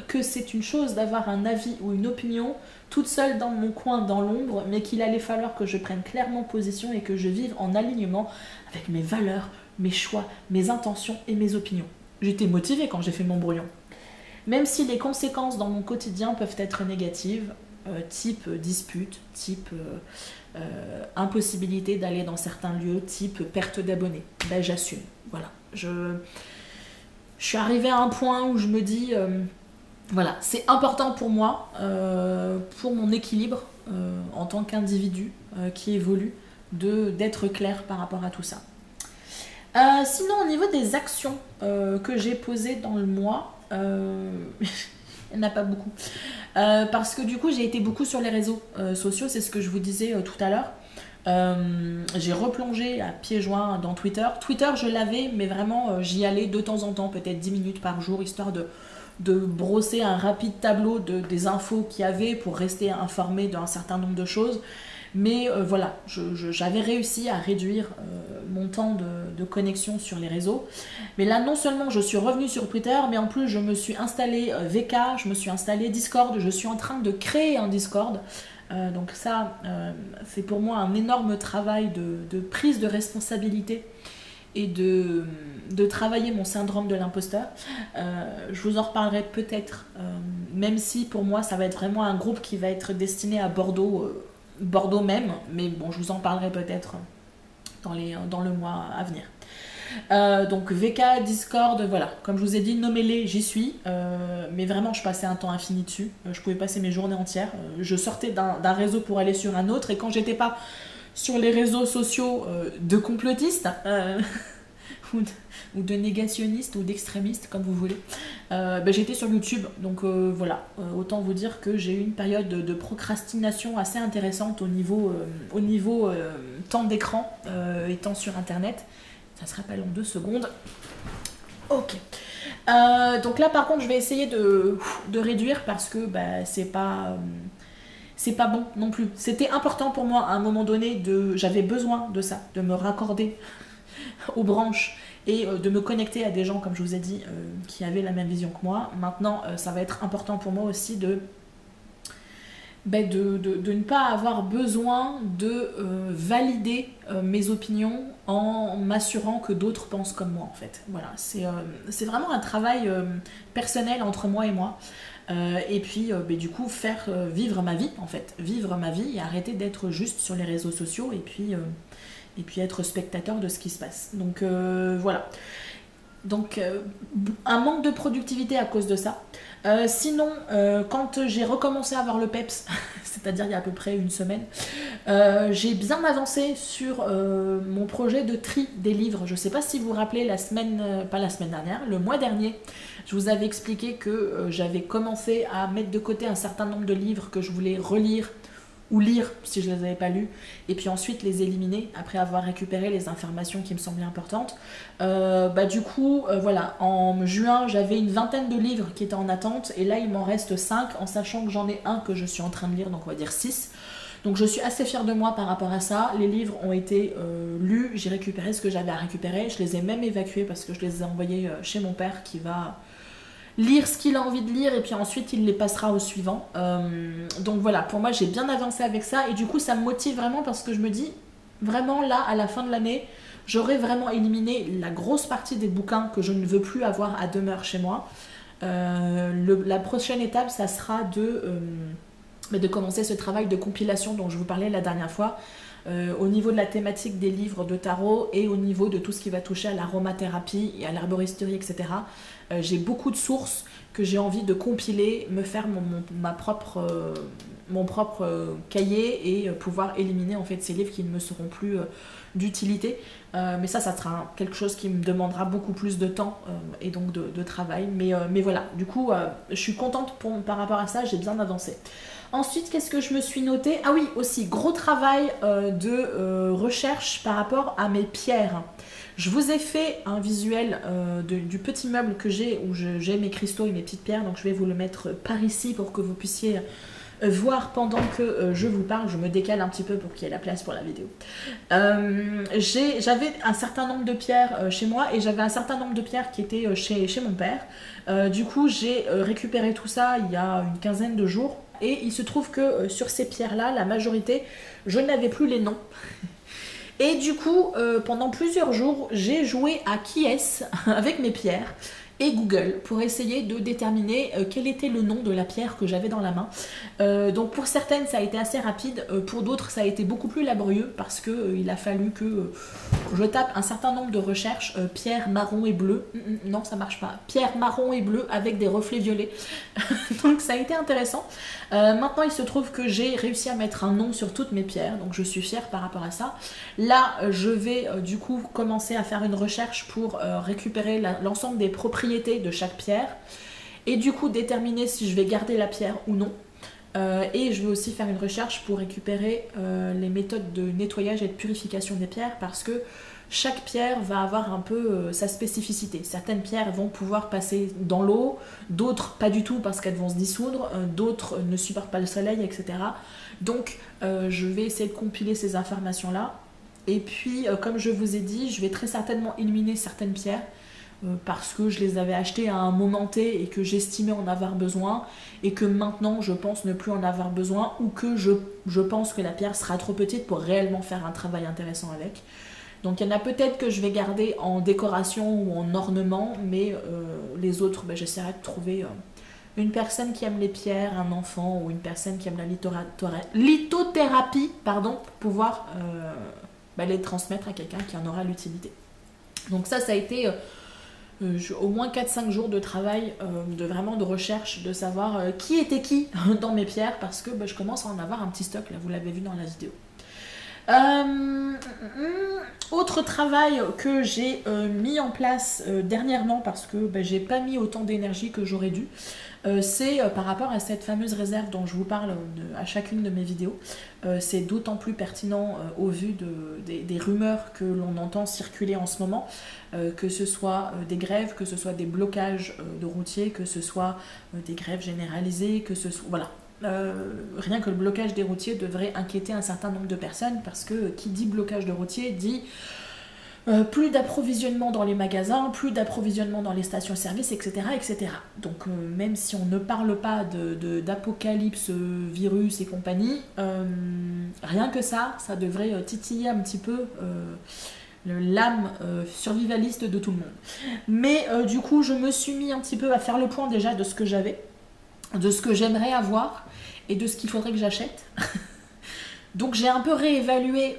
que c'est une chose d'avoir un avis ou une opinion toute seule dans mon coin, dans l'ombre, mais qu'il allait falloir que je prenne clairement position et que je vive en alignement avec mes valeurs, mes choix, mes intentions et mes opinions. J'étais motivée quand j'ai fait mon brouillon. Même si les conséquences dans mon quotidien peuvent être négatives, type dispute, type impossibilité d'aller dans certains lieux, type perte d'abonnés, ben j'assume. Voilà, je suis arrivée à un point où je me dis... voilà, c'est important pour moi, pour mon équilibre en tant qu'individu qui évolue, d'être clair par rapport à tout ça. Sinon, au niveau des actions que j'ai posées dans le mois, il n'y en a pas beaucoup. Parce que du coup, j'ai été beaucoup sur les réseaux sociaux, c'est ce que je vous disais tout à l'heure. J'ai replongé à pieds joints dans Twitter. Twitter, je l'avais, mais vraiment, j'y allais de temps en temps, peut-être 10 minutes par jour, histoire de brosser un rapide tableau des infos qu'il y avait pour rester informé d'un certain nombre de choses. Mais voilà, j'avais réussi à réduire mon temps de connexion sur les réseaux. Mais là, non seulement je suis revenue sur Twitter, mais en plus je me suis installé VK, je me suis installé Discord, je suis en train de créer un Discord. Donc ça, c'est pour moi un énorme travail de prise de responsabilité et de travailler mon syndrome de l'imposteur. Je vous en reparlerai peut-être, même si pour moi ça va être vraiment un groupe qui va être destiné à Bordeaux même, mais bon, je vous en parlerai peut-être dans le mois à venir. Donc VK, Discord, voilà, comme je vous ai dit, nommez-les, j'y suis, mais vraiment je passais un temps infini dessus, je pouvais passer mes journées entières, je sortais d'un réseau pour aller sur un autre, et quand j'étais pas sur les réseaux sociaux de complotistes ou de négationnistes ou d'extrémistes, comme vous voulez, j'étais sur YouTube. Donc voilà, autant vous dire que j'ai eu une période de procrastination assez intéressante au niveau temps d'écran étant sur internet. Ça se rappelle en 2 secondes. Ok. Donc là par contre je vais essayer de réduire parce que c'est pas bon non plus. C'était important pour moi à un moment donné, j'avais besoin de ça, de me raccorder aux branches et de me connecter à des gens, comme je vous ai dit, qui avaient la même vision que moi. Maintenant, ça va être important pour moi aussi de ne pas avoir besoin de valider mes opinions en m'assurant que d'autres pensent comme moi en fait. Voilà, c'est vraiment un travail personnel entre moi et moi. Et puis du coup faire vivre ma vie en fait, vivre ma vie et arrêter d'être juste sur les réseaux sociaux et puis être spectateur de ce qui se passe. Donc voilà. Donc un manque de productivité à cause de ça. Sinon, quand j'ai recommencé à avoir le PEPS, c'est-à-dire il y a à peu près une semaine, j'ai bien avancé sur mon projet de tri des livres. Je ne sais pas si vous vous rappelez, pas la semaine dernière, le mois dernier, je vous avais expliqué que j'avais commencé à mettre de côté un certain nombre de livres que je voulais relire ou lire si je ne les avais pas lus, et puis ensuite les éliminer après avoir récupéré les informations qui me semblaient importantes. Du coup, voilà, en juin, j'avais une vingtaine de livres qui étaient en attente, et là, il m'en reste 5, en sachant que j'en ai un que je suis en train de lire, donc on va dire 6. Donc je suis assez fière de moi par rapport à ça. Les livres ont été lus, j'ai récupéré ce que j'avais à récupérer, je les ai même évacués parce que je les ai envoyés chez mon père qui va lire ce qu'il a envie de lire et puis ensuite il les passera au suivant. Donc voilà, pour moi j'ai bien avancé avec ça et du coup ça me motive vraiment parce que je me dis vraiment là à la fin de l'année j'aurai vraiment éliminé la grosse partie des bouquins que je ne veux plus avoir à demeure chez moi. La prochaine étape ça sera de commencer ce travail de compilation dont je vous parlais la dernière fois. Au niveau de la thématique des livres de tarot et au niveau de tout ce qui va toucher à l'aromathérapie et à l'herboristerie, etc. J'ai beaucoup de sources que j'ai envie de compiler, me faire mon propre cahier et pouvoir éliminer en fait ces livres qui ne me seront plus d'utilité. Mais ça sera quelque chose qui me demandera beaucoup plus de temps et donc de travail. Mais voilà, du coup, je suis contente par rapport à ça, j'ai bien avancé. Ensuite, qu'est-ce que je me suis noté? Ah oui, aussi, gros travail de recherche par rapport à mes pierres. Je vous ai fait un visuel du petit meuble que j'ai où j'ai mes cristaux et mes petites pierres. Donc je vais vous le mettre par ici pour que vous puissiez voir pendant que je vous parle. Je me décale un petit peu pour qu'il y ait la place pour la vidéo. J'avais un certain nombre de pierres chez moi et j'avais un certain nombre de pierres qui étaient chez mon père. Du coup, j'ai récupéré tout ça il y a une quinzaine de jours. Et il se trouve que sur ces pierres-là, la majorité, je n'avais plus les noms. Et du coup, pendant plusieurs jours, j'ai joué à qui est-ce avec mes pierres et Google pour essayer de déterminer quel était le nom de la pierre que j'avais dans la main. Donc pour certaines, ça a été assez rapide. Pour d'autres, ça a été beaucoup plus laborieux parce qu'il a fallu que je tape un certain nombre de recherches. Pierre marron et bleu. Non, ça marche pas. Pierre marron et bleu avec des reflets violets. Donc ça a été intéressant. Maintenant, il se trouve que j'ai réussi à mettre un nom sur toutes mes pierres. Donc je suis fière par rapport à ça. Là, je vais du coup commencer à faire une recherche pour récupérer l'ensemble des propriétés de chaque pierre et du coup déterminer si je vais garder la pierre ou non. Et je vais aussi faire une recherche pour récupérer les méthodes de nettoyage et de purification des pierres parce que chaque pierre va avoir un peu sa spécificité. Certaines pierres vont pouvoir passer dans l'eau, d'autres pas du tout parce qu'elles vont se dissoudre, d'autres ne supportent pas le soleil, etc. Donc je vais essayer de compiler ces informations-là. Et puis, comme je vous ai dit, je vais très certainement éliminer certaines pierres parce que je les avais achetées à un moment T et que j'estimais en avoir besoin et que maintenant je pense ne plus en avoir besoin ou que je pense que la pierre sera trop petite pour réellement faire un travail intéressant avec. Donc il y en a peut-être que je vais garder en décoration ou en ornement, mais les autres, j'essaierai de trouver une personne qui aime les pierres, un enfant ou une personne qui aime la lithothérapie, pour pouvoir les transmettre à quelqu'un qui en aura l'utilité. Donc ça a été au moins 4-5 jours de travail, vraiment de recherche, de savoir qui était qui dans mes pierres, parce que je commence à en avoir un petit stock, là vous l'avez vu dans la vidéo. Autre travail que j'ai mis en place dernièrement, parce que j'ai pas mis autant d'énergie que j'aurais dû, c'est par rapport à cette fameuse réserve dont je vous parle à chacune de mes vidéos. C'est d'autant plus pertinent au vu des rumeurs que l'on entend circuler en ce moment, que ce soit des grèves, que ce soit des blocages de routiers, que ce soit des grèves généralisées, que ce soit... Voilà. Rien que le blocage des routiers devrait inquiéter un certain nombre de personnes parce que qui dit blocage de routiers dit plus d'approvisionnement dans les magasins, plus d'approvisionnement dans les stations-service, etc., etc. Donc même si on ne parle pas d'apocalypse, virus et compagnie, rien que ça devrait titiller un petit peu l'âme survivaliste de tout le monde. Mais du coup, je me suis mis un petit peu à faire le point déjà de ce que j'avais, de ce que j'aimerais avoir et de ce qu'il faudrait que j'achète. Donc j'ai un peu réévalué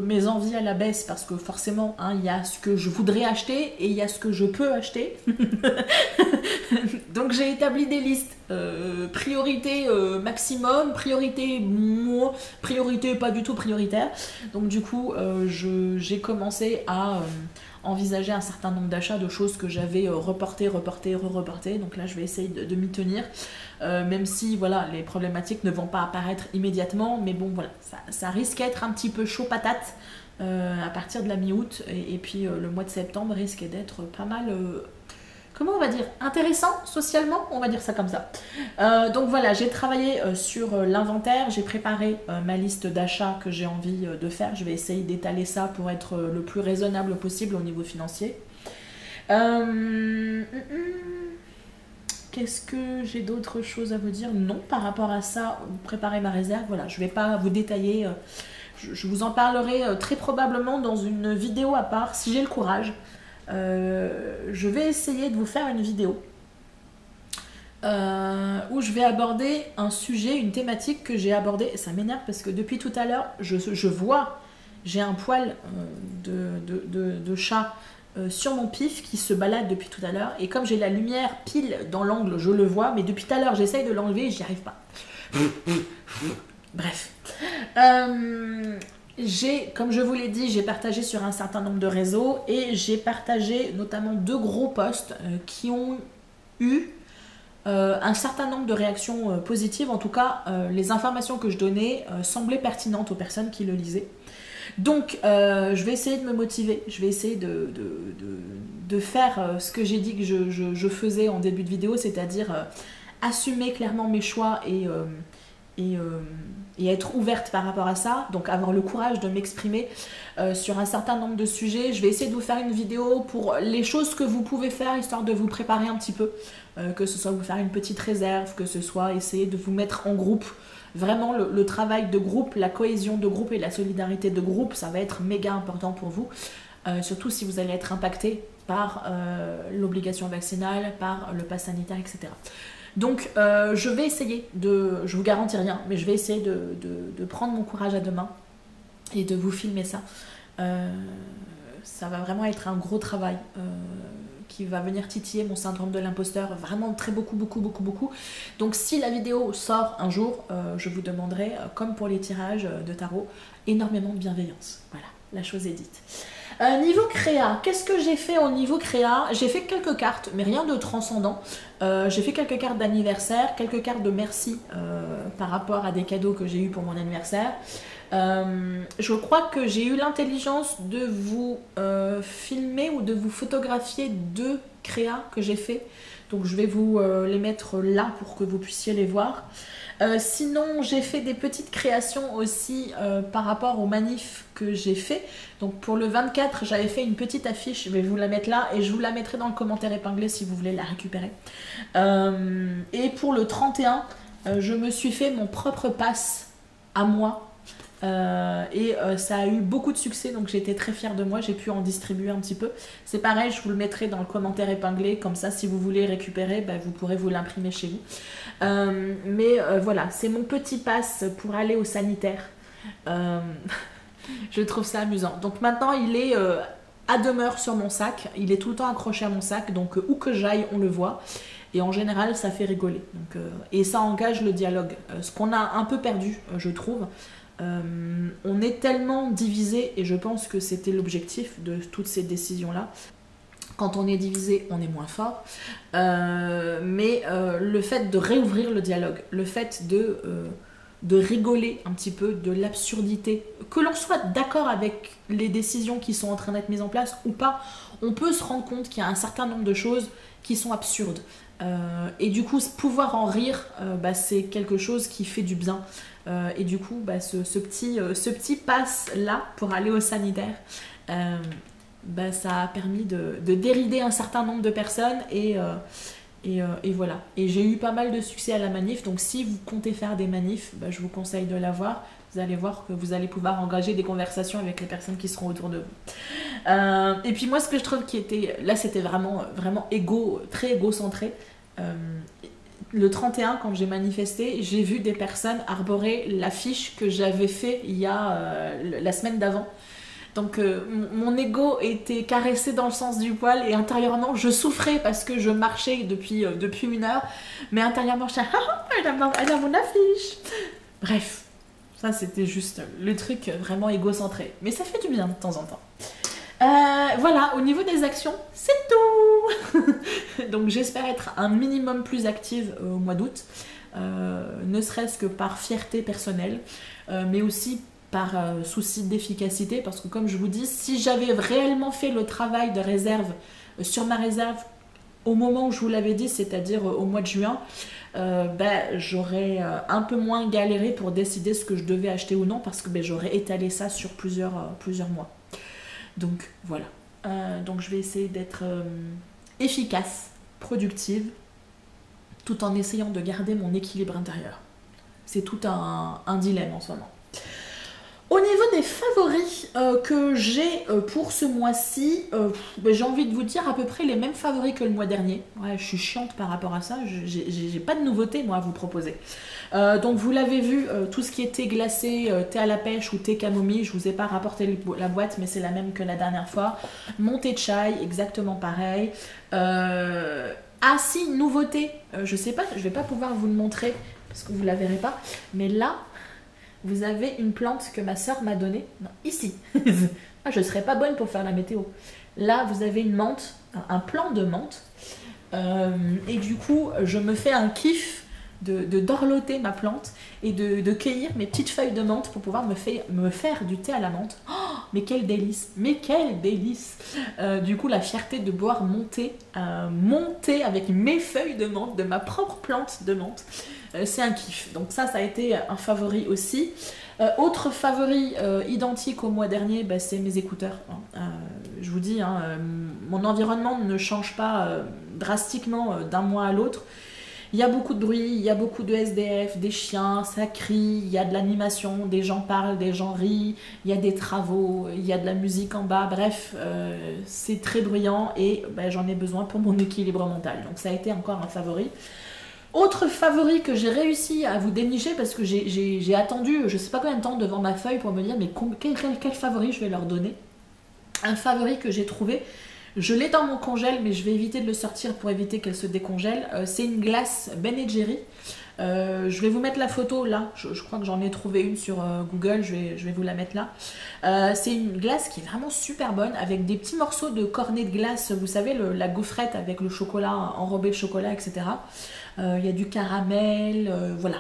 mes envies à la baisse parce que forcément, hein, il y a ce que je voudrais acheter et il y a ce que je peux acheter. Donc j'ai établi des listes. Priorité maximum, priorité priorité pas du tout prioritaire. Donc du coup, j'ai commencé à envisager un certain nombre d'achats de choses que j'avais reportées. Donc là, je vais essayer de m'y tenir. Même si voilà, les problématiques ne vont pas apparaître immédiatement, mais bon voilà, ça risque d'être un petit peu chaud patate à partir de la mi-août, et puis le mois de septembre risque d'être pas mal, comment on va dire, intéressant socialement, on va dire ça comme ça. Donc voilà, j'ai travaillé sur l'inventaire, j'ai préparé ma liste d'achats que j'ai envie de faire, je vais essayer d'étaler ça pour être le plus raisonnable possible au niveau financier. Qu'est-ce que j'ai d'autres choses à vous dire? Non, par rapport à ça, préparer ma réserve, voilà, je ne vais pas vous détailler, je vous en parlerai très probablement dans une vidéo à part, si j'ai le courage. Je vais essayer de vous faire une vidéo où je vais aborder un sujet, une thématique que j'ai abordée, et ça m'énerve parce que depuis tout à l'heure, je vois, j'ai un poil de chat sur mon pif qui se balade depuis tout à l'heure, et comme j'ai la lumière pile dans l'angle, je le vois, mais depuis tout à l'heure j'essaye de l'enlever et j'y arrive pas. Bref, comme je vous l'ai dit, j'ai partagé sur un certain nombre de réseaux, et j'ai partagé notamment 2 gros posts qui ont eu un certain nombre de réactions positives. En tout cas, les informations que je donnais semblaient pertinentes aux personnes qui le lisaient. Donc, je vais essayer de me motiver, je vais essayer de faire ce que j'ai dit que je faisais en début de vidéo, c'est-à-dire assumer clairement mes choix et être ouverte par rapport à ça, donc avoir le courage de m'exprimer sur un certain nombre de sujets. Je vais essayer de vous faire une vidéo pour les choses que vous pouvez faire, histoire de vous préparer un petit peu, que ce soit vous faire une petite réserve, que ce soit essayer de vous mettre en groupe. Vraiment, le travail de groupe, la cohésion de groupe et la solidarité de groupe, ça va être méga important pour vous, surtout si vous allez être impacté par l'obligation vaccinale, par le pass sanitaire, etc. Donc, je vais essayer je vous garantis rien, mais je vais essayer de prendre mon courage à deux mains et de vous filmer ça. Ça va vraiment être un gros travail qui va venir titiller mon syndrome de l'imposteur, vraiment très beaucoup. Donc si la vidéo sort un jour, je vous demanderai, comme pour les tirages de tarot, énormément de bienveillance. Voilà, la chose est dite. Niveau créa, qu'est-ce que j'ai fait au niveau créa? J'ai fait quelques cartes, mais rien de transcendant. J'ai fait quelques cartes d'anniversaire, quelques cartes de merci par rapport à des cadeaux que j'ai eu pour mon anniversaire. Je crois que j'ai eu l'intelligence de vous filmer ou de vous photographier 2 créas que j'ai fait. Donc je vais vous les mettre là pour que vous puissiez les voir. Sinon, j'ai fait des petites créations aussi par rapport aux manifs que j'ai fait. Donc pour le 24, j'avais fait une petite affiche, je vais vous la mettre là et je vous la mettrai dans le commentaire épinglé si vous voulez la récupérer. Et pour le 31, je me suis fait mon propre pass à moi. Ça a eu beaucoup de succès, donc j'étais très fière de moi, j'ai pu en distribuer un petit peu. C'est pareil, je vous le mettrai dans le commentaire épinglé, comme ça si vous voulez récupérer, bah, vous pourrez vous l'imprimer chez vous. Voilà, c'est mon petit pass pour aller au sanitaire. Je trouve ça amusant. Donc maintenant il est à demeure sur mon sac, il est tout le temps accroché à mon sac, donc où que j'aille on le voit. Et en général, ça fait rigoler. Donc, et ça engage le dialogue. Ce qu'on a un peu perdu, je trouve. On est tellement divisé, et je pense que c'était l'objectif de toutes ces décisions-là. Quand on est divisé, on est moins fort. Le fait de réouvrir le dialogue, le fait de rigoler un petit peu de l'absurdité, que l'on soit d'accord avec les décisions qui sont en train d'être mises en place ou pas, on peut se rendre compte qu'il y a un certain nombre de choses qui sont absurdes. Et du coup, pouvoir en rire, c'est quelque chose qui fait du bien. Et du coup, ce petit pass-là pour aller au sanitaire, ça a permis de dérider un certain nombre de personnes et voilà. Et j'ai eu pas mal de succès à la manif, donc si vous comptez faire des manifs, je vous conseille de la voir. Vous allez voir que vous allez pouvoir engager des conversations avec les personnes qui seront autour de vous. Et puis moi, ce que je trouve qui était... Là, c'était vraiment, vraiment très égocentré. le 31, quand j'ai manifesté, j'ai vu des personnes arborer l'affiche que j'avais fait il y a la semaine d'avant. Donc mon ego était caressé dans le sens du poil et intérieurement je souffrais parce que je marchais depuis 1 heure, mais intérieurement je disais ah, elle a mon affiche. Bref, ça c'était juste le truc vraiment égocentré, mais ça fait du bien de temps en temps. Voilà, au niveau des actions, c'est tout. Donc j'espère être un minimum plus active au mois d'août, ne serait-ce que par fierté personnelle, mais aussi par souci d'efficacité, parce que comme je vous dis, si j'avais réellement fait le travail de réserve sur ma réserve au moment où je vous l'avais dit, c'est-à-dire au mois de juin, j'aurais un peu moins galéré pour décider ce que je devais acheter ou non, parce que j'aurais étalé ça sur plusieurs mois. Donc voilà, donc je vais essayer d'être efficace, productive, tout en essayant de garder mon équilibre intérieur. C'est tout un dilemme en ce moment. Au niveau des favoris que j'ai pour ce mois-ci, j'ai envie de vous dire à peu près les mêmes favoris que le mois dernier. Ouais, je suis chiante par rapport à ça, j'ai pas de nouveauté moi à vous proposer. Donc vous l'avez vu, tout ce qui est thé glacé, thé à la pêche ou thé camomille, je vous ai pas rapporté la boîte mais c'est la même que la dernière fois. Mon thé chai, exactement pareil. Ah si, nouveauté, je sais pas, je vais pas pouvoir vous le montrer parce que vous la verrez pas, mais là vous avez une plante que ma soeur m'a donnée. Non, ici. Ah, je ne serais pas bonne pour faire la météo. Là, vous avez une menthe, un plant de menthe. Et du coup, je me fais un kiff de dorloter ma plante et de cueillir mes petites feuilles de menthe pour pouvoir me faire du thé à la menthe. Oh, mais quel délice! Mais quel délice! Du coup, la fierté de boire mon thé avec mes feuilles de menthe, de ma propre plante de menthe. C'est un kiff. Donc ça a été un favori aussi. Autre favori identique au mois dernier, c'est mes écouteurs. Je vous dis, mon environnement ne change pas drastiquement d'un mois à l'autre. Il y a beaucoup de bruit, il y a beaucoup de SDF, des chiens, ça crie, il y a de l'animation, des gens parlent, des gens rient, il y a des travaux, il y a de la musique en bas, bref, c'est très bruyant et j'en ai besoin pour mon équilibre mental. Donc ça a été encore un favori. Autre favori que j'ai réussi à vous dénicher parce que j'ai attendu je sais pas combien de temps devant ma feuille pour me dire mais quel favori je vais leur donner. Un favori que j'ai trouvé, je l'ai dans mon congèle mais je vais éviter de le sortir pour éviter qu'elle se décongèle. C'est une glace Ben & Jerry. Je vais vous mettre la photo là, je crois que j'en ai trouvé une sur Google, je vais vous la mettre là. C'est une glace qui est vraiment super bonne avec des petits morceaux de cornet de glace, vous savez la gaufrette avec le chocolat enrobé de chocolat, etc. Il y a du caramel, voilà.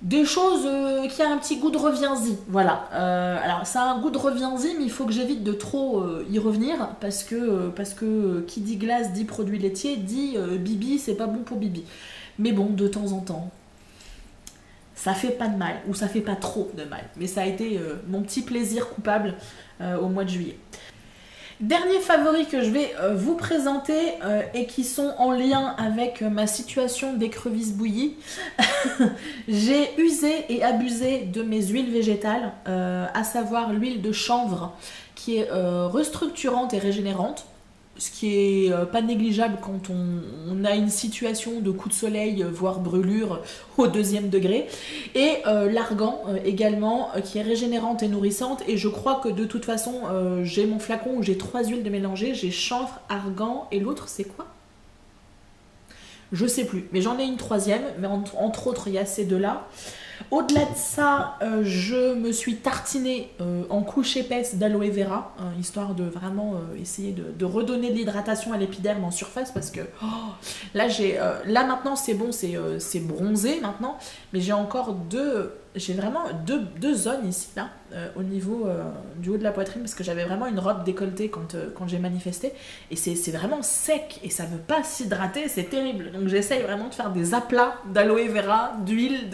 Des choses qui a un petit goût de reviens-y, voilà. Alors ça a un goût de reviens-y, mais il faut que j'évite de trop y revenir parce que qui dit glace dit produit laitier, dit bibi, c'est pas bon pour bibi. Mais bon, de temps en temps, ça fait pas de mal, ou ça fait pas trop de mal. Mais ça a été mon petit plaisir coupable au mois de juillet. Dernier favori que je vais vous présenter et qui sont en lien avec ma situation d'écrevisse bouillie. J'ai usé et abusé de mes huiles végétales, à savoir l'huile de chanvre qui est restructurante et régénérante. Ce qui est pas négligeable quand on a une situation de coup de soleil, voire brûlure au 2e degré. Et l'argan également, qui est régénérante et nourrissante. Et je crois que de toute façon, j'ai mon flacon où j'ai 3 huiles de mélanger. J'ai chanvre, argan et l'autre c'est quoi? Je sais plus, mais j'en ai une 3e. Mais entre autres, il y a ces deux-là. Au-delà de ça, je me suis tartinée en couche épaisse d'aloe vera, histoire de vraiment essayer de redonner de l'hydratation à l'épiderme en surface, parce que là maintenant c'est bon, c'est bronzé maintenant, mais j'ai encore j'ai vraiment deux zones ici là, au niveau du haut de la poitrine, parce que j'avais vraiment une robe décolletée quand j'ai manifesté, et c'est vraiment sec, et ça veut pas s'hydrater, c'est terrible. Donc j'essaye vraiment de faire des aplats d'aloe vera, d'huile,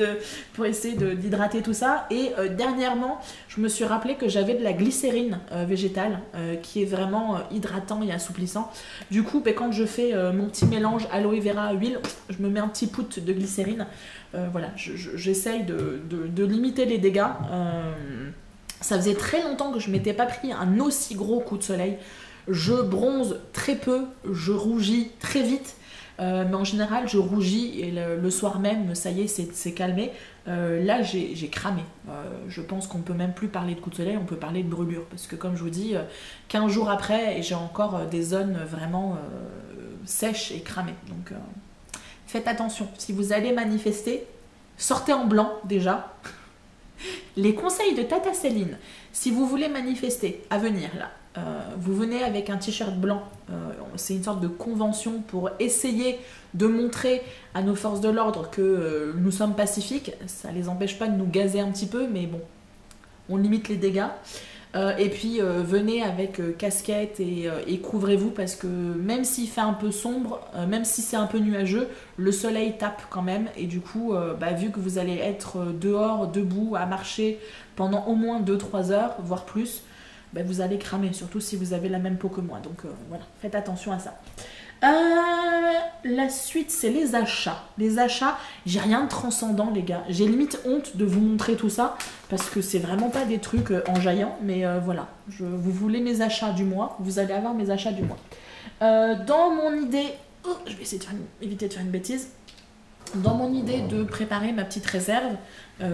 pour essayer d'hydrater tout ça. Et dernièrement, je me suis rappelé que j'avais de la glycérine végétale, qui est vraiment hydratant et assouplissant. Du coup, quand je fais mon petit mélange aloe vera huile, je me mets un petit pouce de glycérine. Voilà, j'essaye de limiter les dégâts. Ça faisait très longtemps que je m'étais pas pris un aussi gros coup de soleil. Je bronze très peu, je rougis très vite. Mais en général, je rougis et le soir même, ça y est, c'est calmé. Là, j'ai cramé. Je pense qu'on peut même plus parler de coup de soleil, on peut parler de brûlure. Parce que comme je vous dis, 15 jours après, j'ai encore des zones vraiment sèches et cramées. Donc faites attention. Si vous allez manifester, sortez en blanc déjà. Les conseils de Tata Céline, si vous voulez manifester à venir là, vous venez avec un t-shirt blanc, c'est une sorte de convention pour essayer de montrer à nos forces de l'ordre que nous sommes pacifiques. Ça les empêche pas de nous gazer un petit peu, mais bon, on limite les dégâts. Et puis venez avec casquette et couvrez-vous parce que même s'il fait un peu sombre, même si c'est un peu nuageux, le soleil tape quand même et du coup, vu que vous allez être dehors, debout, à marcher pendant au moins 2-3 heures, voire plus, vous allez cramer, surtout si vous avez la même peau que moi. Donc voilà, faites attention à ça. La suite, c'est les achats. Les achats, j'ai rien de transcendant, les gars. J'ai limite honte de vous montrer tout ça parce que c'est vraiment pas des trucs enjaillants. Mais voilà, vous voulez mes achats du mois, vous allez avoir mes achats du mois. Dans mon idée, je vais essayer éviter de faire une bêtise. Dans mon idée de préparer ma petite réserve,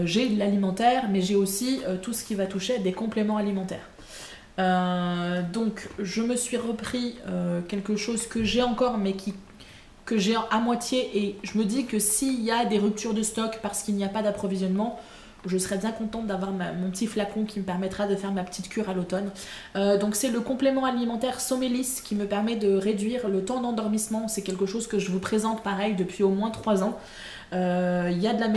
j'ai de l'alimentaire, mais j'ai aussi tout ce qui va toucher à des compléments alimentaires. Donc je me suis repris quelque chose que j'ai encore mais que j'ai à moitié et je me dis que s'il y a des ruptures de stock parce qu'il n'y a pas d'approvisionnement, je serais bien contente d'avoir mon petit flacon qui me permettra de faire ma petite cure à l'automne. Donc c'est le complément alimentaire Somelis qui me permet de réduire le temps d'endormissement. C'est quelque chose que je vous présente pareil depuis au moins 3 ans. Il y a de la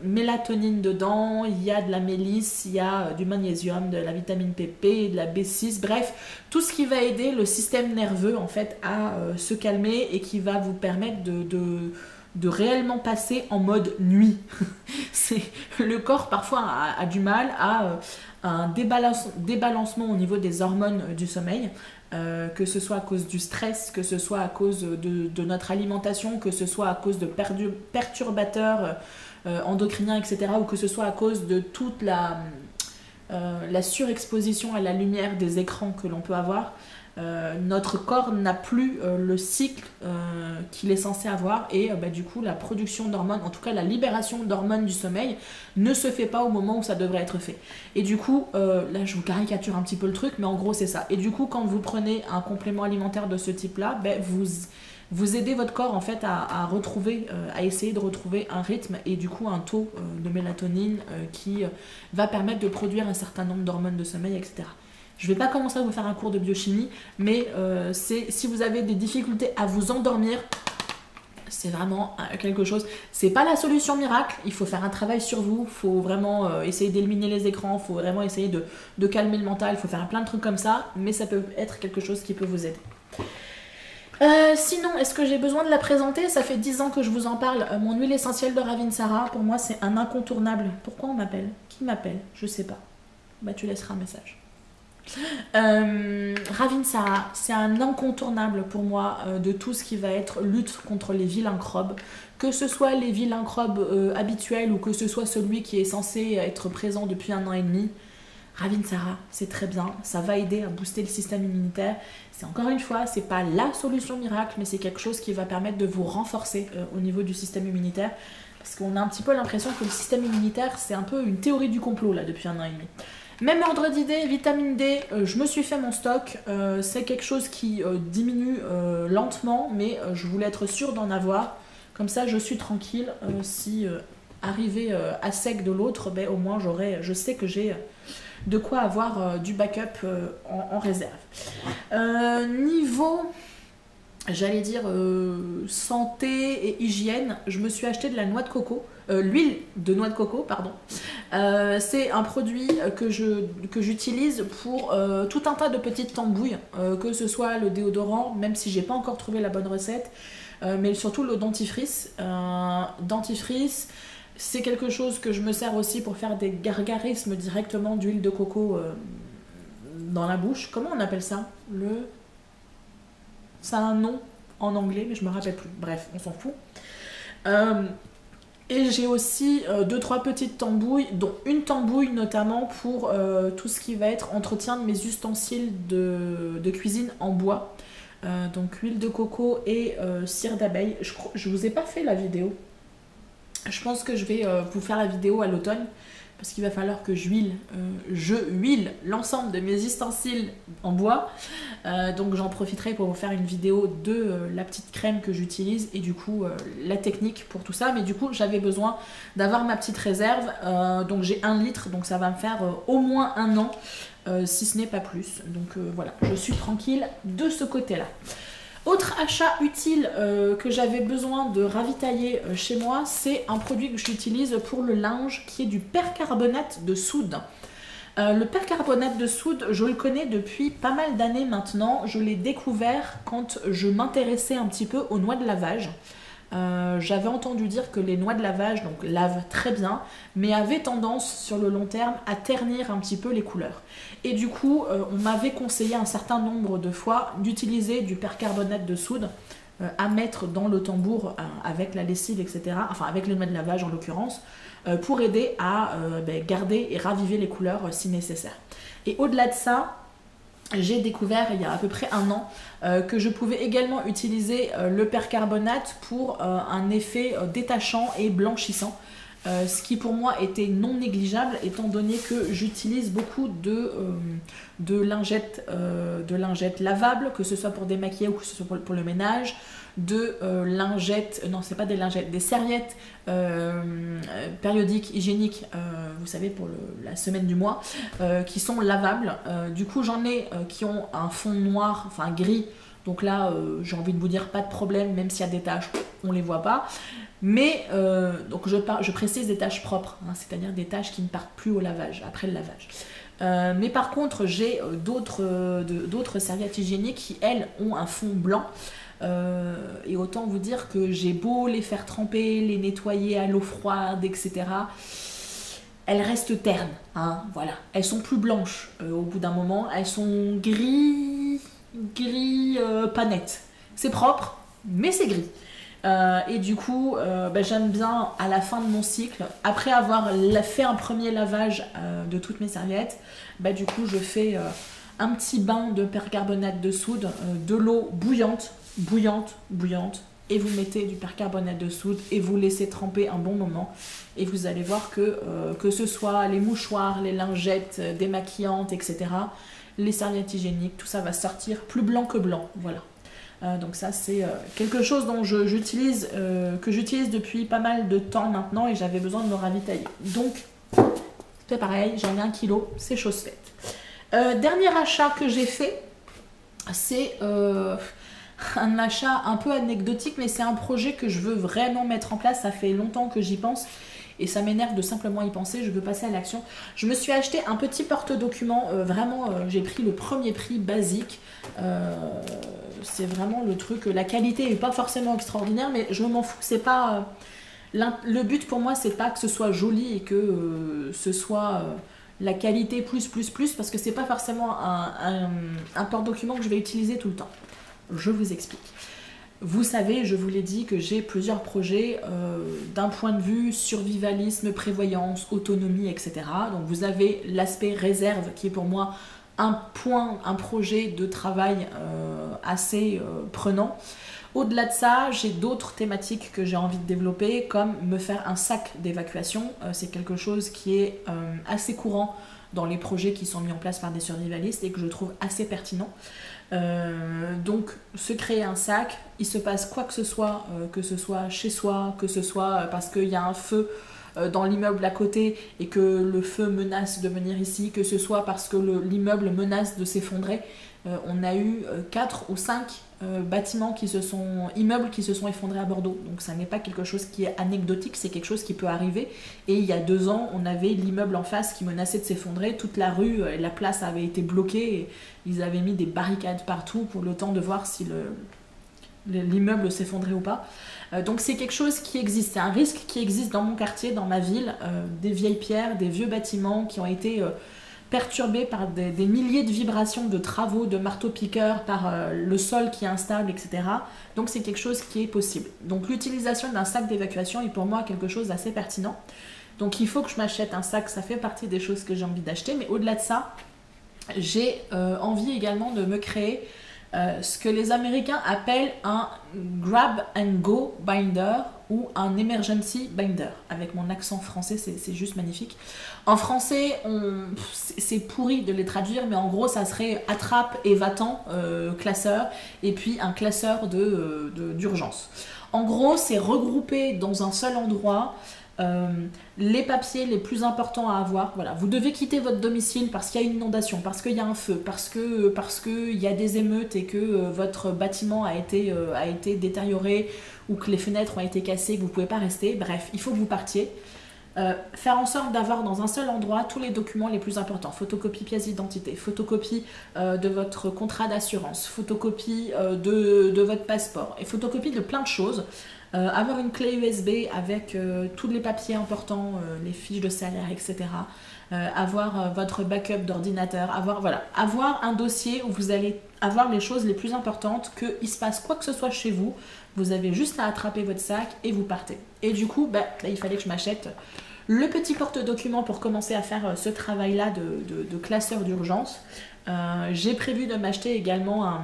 mélatonine dedans, il y a de la mélisse, il y a du magnésium, de la vitamine PP, de la B6, bref, tout ce qui va aider le système nerveux en fait à se calmer et qui va vous permettre de réellement passer en mode nuit. Le corps parfois a du mal à un débalancement au niveau des hormones du sommeil. Que ce soit à cause du stress, que ce soit à cause de notre alimentation, que ce soit à cause de perturbateurs endocriniens, etc., ou que ce soit à cause de toute la surexposition à la lumière des écrans que l'on peut avoir. Notre corps n'a plus le cycle qu'il est censé avoir et du coup la production d'hormones, en tout cas la libération d'hormones du sommeil ne se fait pas au moment où ça devrait être fait et du coup là je vous caricature un petit peu le truc mais en gros c'est ça et du coup quand vous prenez un complément alimentaire de ce type là vous aidez votre corps en fait à retrouver, à essayer de retrouver un rythme et du coup un taux de mélatonine qui va permettre de produire un certain nombre d'hormones de sommeil, etc. Je ne vais pas commencer à vous faire un cours de biochimie, mais si vous avez des difficultés à vous endormir, c'est vraiment quelque chose. C'est pas la solution miracle, il faut faire un travail sur vous, il faut vraiment essayer d'éliminer les écrans, il faut vraiment essayer de calmer le mental, il faut faire plein de trucs comme ça, mais ça peut être quelque chose qui peut vous aider. Sinon, est-ce que j'ai besoin de la présenter? Ça fait 10 ans que je vous en parle. Mon huile essentielle de Ravinsara, pour moi, c'est un incontournable. Pourquoi on m'appelle? Qui m'appelle? Je sais pas. Tu laisseras un message. Ravinsara, c'est un incontournable pour moi de tout ce qui va être lutte contre les vilains microbes, que ce soit les vilains microbes habituels ou que ce soit celui qui est censé être présent depuis 1 an et demi. Ravinsara, c'est très bien, ça va aider à booster le système immunitaire. C'est encore une fois, c'est pas la solution miracle, mais c'est quelque chose qui va permettre de vous renforcer au niveau du système immunitaire. Parce qu'on a un petit peu l'impression que le système immunitaire, c'est un peu une théorie du complot là depuis 1 an et demi. Même ordre d'idée, vitamine D, je me suis fait mon stock. C'est quelque chose qui diminue lentement, mais je voulais être sûre d'en avoir. Comme ça, je suis tranquille. Si arrivé à sec de l'autre, au moins je sais que j'ai de quoi avoir du backup en réserve. Niveau, j'allais dire santé et hygiène, je me suis acheté de la noix de coco, l'huile de noix de coco, pardon. C'est un produit que j'utilise pour tout un tas de petites tambouilles, que ce soit le déodorant, même si j'ai pas encore trouvé la bonne recette, mais surtout le dentifrice. Dentifrice, c'est quelque chose que je me sers aussi pour faire des gargarismes directement d'huile de coco dans la bouche. Comment on appelle ça? Ça a un nom en anglais, mais je me rappelle plus. Bref, on s'en fout. Et j'ai aussi 2-3 petites tambouilles, dont une tambouille notamment pour tout ce qui va être entretien de mes ustensiles de cuisine en bois. Donc huile de coco et cire d'abeille. Je vous ai pas fait la vidéo. Je pense que je vais vous faire la vidéo à l'automne. Parce qu'il va falloir que je huile l'ensemble de mes ustensiles en bois. Donc j'en profiterai pour vous faire une vidéo de la petite crème que j'utilise et du coup la technique pour tout ça. Mais du coup j'avais besoin d'avoir ma petite réserve. Donc j'ai 1 litre, donc ça va me faire au moins 1 an, si ce n'est pas plus. Donc voilà, je suis tranquille de ce côté-là. Autre achat utile que j'avais besoin de ravitailler chez moi, c'est un produit que j'utilise pour le linge qui est du percarbonate de soude. Le percarbonate de soude, je le connais depuis pas mal d'années maintenant. Je l'ai découvert quand je m'intéressais un petit peu aux noix de lavage. J'avais entendu dire que les noix de lavage donc, lavent très bien, mais avaient tendance sur le long terme à ternir un petit peu les couleurs. Et du coup, on m'avait conseillé un certain nombre de fois d'utiliser du percarbonate de soude à mettre dans le tambour avec la lessive, etc. Enfin, avec les noix de lavage en l'occurrence, pour aider à garder et raviver les couleurs si nécessaire. Et au-delà de ça, j'ai découvert il y a à peu près 1 an que je pouvais également utiliser le percarbonate pour un effet détachant et blanchissant. Ce qui pour moi était non négligeable étant donné que j'utilise beaucoup de lingettes lavables, que ce soit pour démaquiller ou que ce soit pour le ménage, de lingettes, non c'est pas des lingettes, des serviettes périodiques, hygiéniques, vous savez pour la semaine du mois, qui sont lavables. Du coup j'en ai qui ont un fond noir, enfin gris, donc là j'ai envie de vous dire pas de problème, même s'il y a des taches, on les voit pas. Mais donc je précise des taches propres, hein, c'est-à-dire des taches qui ne partent plus au lavage, après le lavage. Mais par contre, j'ai d'autres serviettes hygiéniques qui, elles, ont un fond blanc. Et autant vous dire que j'ai beau les faire tremper, les nettoyer à l'eau froide, etc. Elles restent ternes, hein, voilà. Elles sont plus blanches au bout d'un moment, elles sont gris pas net. C'est propre, mais c'est gris. Et du coup, j'aime bien à la fin de mon cycle, après avoir fait un premier lavage de toutes mes serviettes, du coup je fais un petit bain de percarbonate de soude, de l'eau bouillante, et vous mettez du percarbonate de soude et vous laissez tremper un bon moment. Et vous allez voir que ce soit les mouchoirs, les lingettes démaquillantes, etc., les serviettes hygiéniques, tout ça va sortir plus blanc que blanc, voilà. Donc ça c'est quelque chose dont que j'utilise depuis pas mal de temps maintenant et j'avais besoin de me ravitailler. Donc c'est pareil, j'en ai 1 kilo, c'est chose faite. Dernier achat que j'ai fait, c'est un achat un peu anecdotique, mais c'est un projet que je veux vraiment mettre en place. Ça fait longtemps que j'y pense et ça m'énerve de simplement y penser, je veux passer à l'action. Je me suis acheté un petit porte-document, j'ai pris le premier prix basique. C'est vraiment le truc, la qualité n'est pas forcément extraordinaire, mais je m'en fous, c'est pas... le but pour moi, c'est pas que ce soit joli et que ce soit la qualité plus, parce que c'est pas forcément un porte-document que je vais utiliser tout le temps. Je vous explique. Vous savez, je vous l'ai dit, que j'ai plusieurs projets d'un point de vue survivalisme, prévoyance, autonomie, etc. Donc vous avez l'aspect réserve qui est pour moi un projet de travail assez prenant. Au-delà de ça, j'ai d'autres thématiques que j'ai envie de développer, comme me faire un sac d'évacuation. C'est quelque chose qui est assez courant dans les projets qui sont mis en place par des survivalistes et que je trouve assez pertinent. Donc se créer un sac, il se passe quoi que ce soit chez soi, que ce soit parce qu'il y a un feu dans l'immeuble à côté et que le feu menace de venir ici, que ce soit parce que l'immeuble menace de s'effondrer. On a eu 4 ou 5 immeubles qui se sont effondrés à Bordeaux. Donc ça n'est pas quelque chose qui est anecdotique, c'est quelque chose qui peut arriver. Et il y a 2 ans, on avait l'immeuble en face qui menaçait de s'effondrer. Toute la rue, la place avait été bloquée. Et ils avaient mis des barricades partout pour le temps de voir si l'immeuble s'effondrait ou pas. Donc c'est quelque chose qui existe, c'est un risque qui existe dans mon quartier, dans ma ville. Des vieilles pierres, des vieux bâtiments qui ont été perturbé par des milliers de vibrations de travaux, de marteau-piqueurs, par le sol qui est instable, etc. Donc c'est quelque chose qui est possible. Donc l'utilisation d'un sac d'évacuation est pour moi quelque chose d'assez pertinent. Donc il faut que je m'achète un sac, ça fait partie des choses que j'ai envie d'acheter. Mais au-delà de ça, j'ai envie également de me créer ce que les Américains appellent un grab and go binder ou un emergency binder. Avec mon accent français, c'est juste magnifique. En français, c'est pourri de les traduire, mais en gros, ça serait attrape et va-t'en, classeur, et puis un classeur d'urgence. En gros, c'est regrouper dans un seul endroit les papiers les plus importants à avoir. Voilà, vous devez quitter votre domicile parce qu'il y a une inondation, parce qu'il y a un feu, parce qu'il y a des émeutes et que votre bâtiment a été détérioré ou que les fenêtres ont été cassées, que vous ne pouvez pas rester. Bref, il faut que vous partiez. Faire en sorte d'avoir dans un seul endroit tous les documents les plus importants. Photocopie pièce d'identité, photocopie de votre contrat d'assurance, photocopie de votre passeport et photocopie de plein de choses. Avoir une clé USB avec tous les papiers importants, les fiches de salaire, etc. Avoir votre backup d'ordinateur, avoir un dossier où vous allez avoir les choses les plus importantes, qu'il se passe quoi que ce soit chez vous, vous avez juste à attraper votre sac et vous partez. Et du coup, il fallait que je m'achète le petit porte-document pour commencer à faire ce travail-là de classeur d'urgence. J'ai prévu de m'acheter également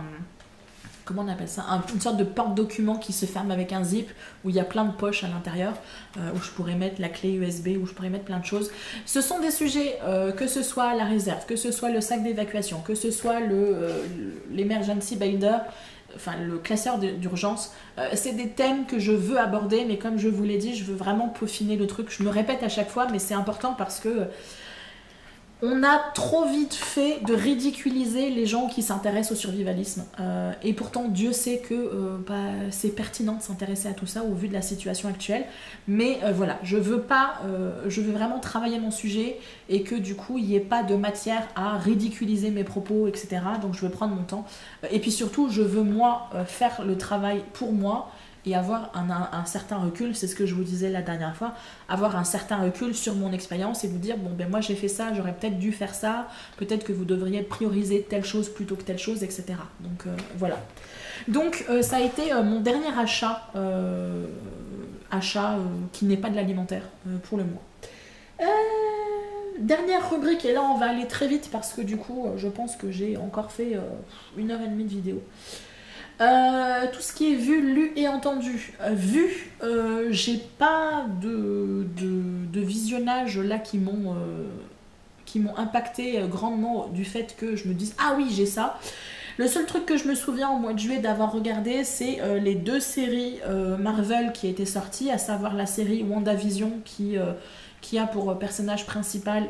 comment on appelle ça, une sorte de porte-document qui se ferme avec un zip, où il y a plein de poches à l'intérieur, où je pourrais mettre la clé USB, où je pourrais mettre plein de choses. Ce sont des sujets, que ce soit la réserve, que ce soit le sac d'évacuation, que ce soit l'emergency binder, enfin le classeur d'urgence, c'est des thèmes que je veux aborder, mais comme je vous l'ai dit, je veux vraiment peaufiner le truc. Je me répète à chaque fois, mais c'est important parce que on a trop vite fait de ridiculiser les gens qui s'intéressent au survivalisme. Et pourtant, Dieu sait que c'est pertinent de s'intéresser à tout ça au vu de la situation actuelle. Mais voilà, je veux vraiment travailler mon sujet et que du coup, il n'y ait pas de matière à ridiculiser mes propos, etc. Donc je veux prendre mon temps. Et puis surtout, je veux moi faire le travail pour moi et avoir un certain recul, c'est ce que je vous disais la dernière fois, avoir un certain recul sur mon expérience et vous dire, bon ben moi j'ai fait ça, j'aurais peut-être dû faire ça, peut-être que vous devriez prioriser telle chose plutôt que telle chose, etc. Donc voilà. Donc ça a été mon dernier achat, qui n'est pas de l'alimentaire pour le mois. Dernière rubrique, et là on va aller très vite parce que du coup je pense que j'ai encore fait 1h30 de vidéo. Tout ce qui est vu, lu et entendu. J'ai pas de visionnage là qui m'ont impacté grandement du fait que je me dise ah oui j'ai ça. Le seul truc que je me souviens au mois de juillet d'avoir regardé, c'est les 2 séries Marvel qui étaient sorties, à savoir la série WandaVision qui a pour personnage principal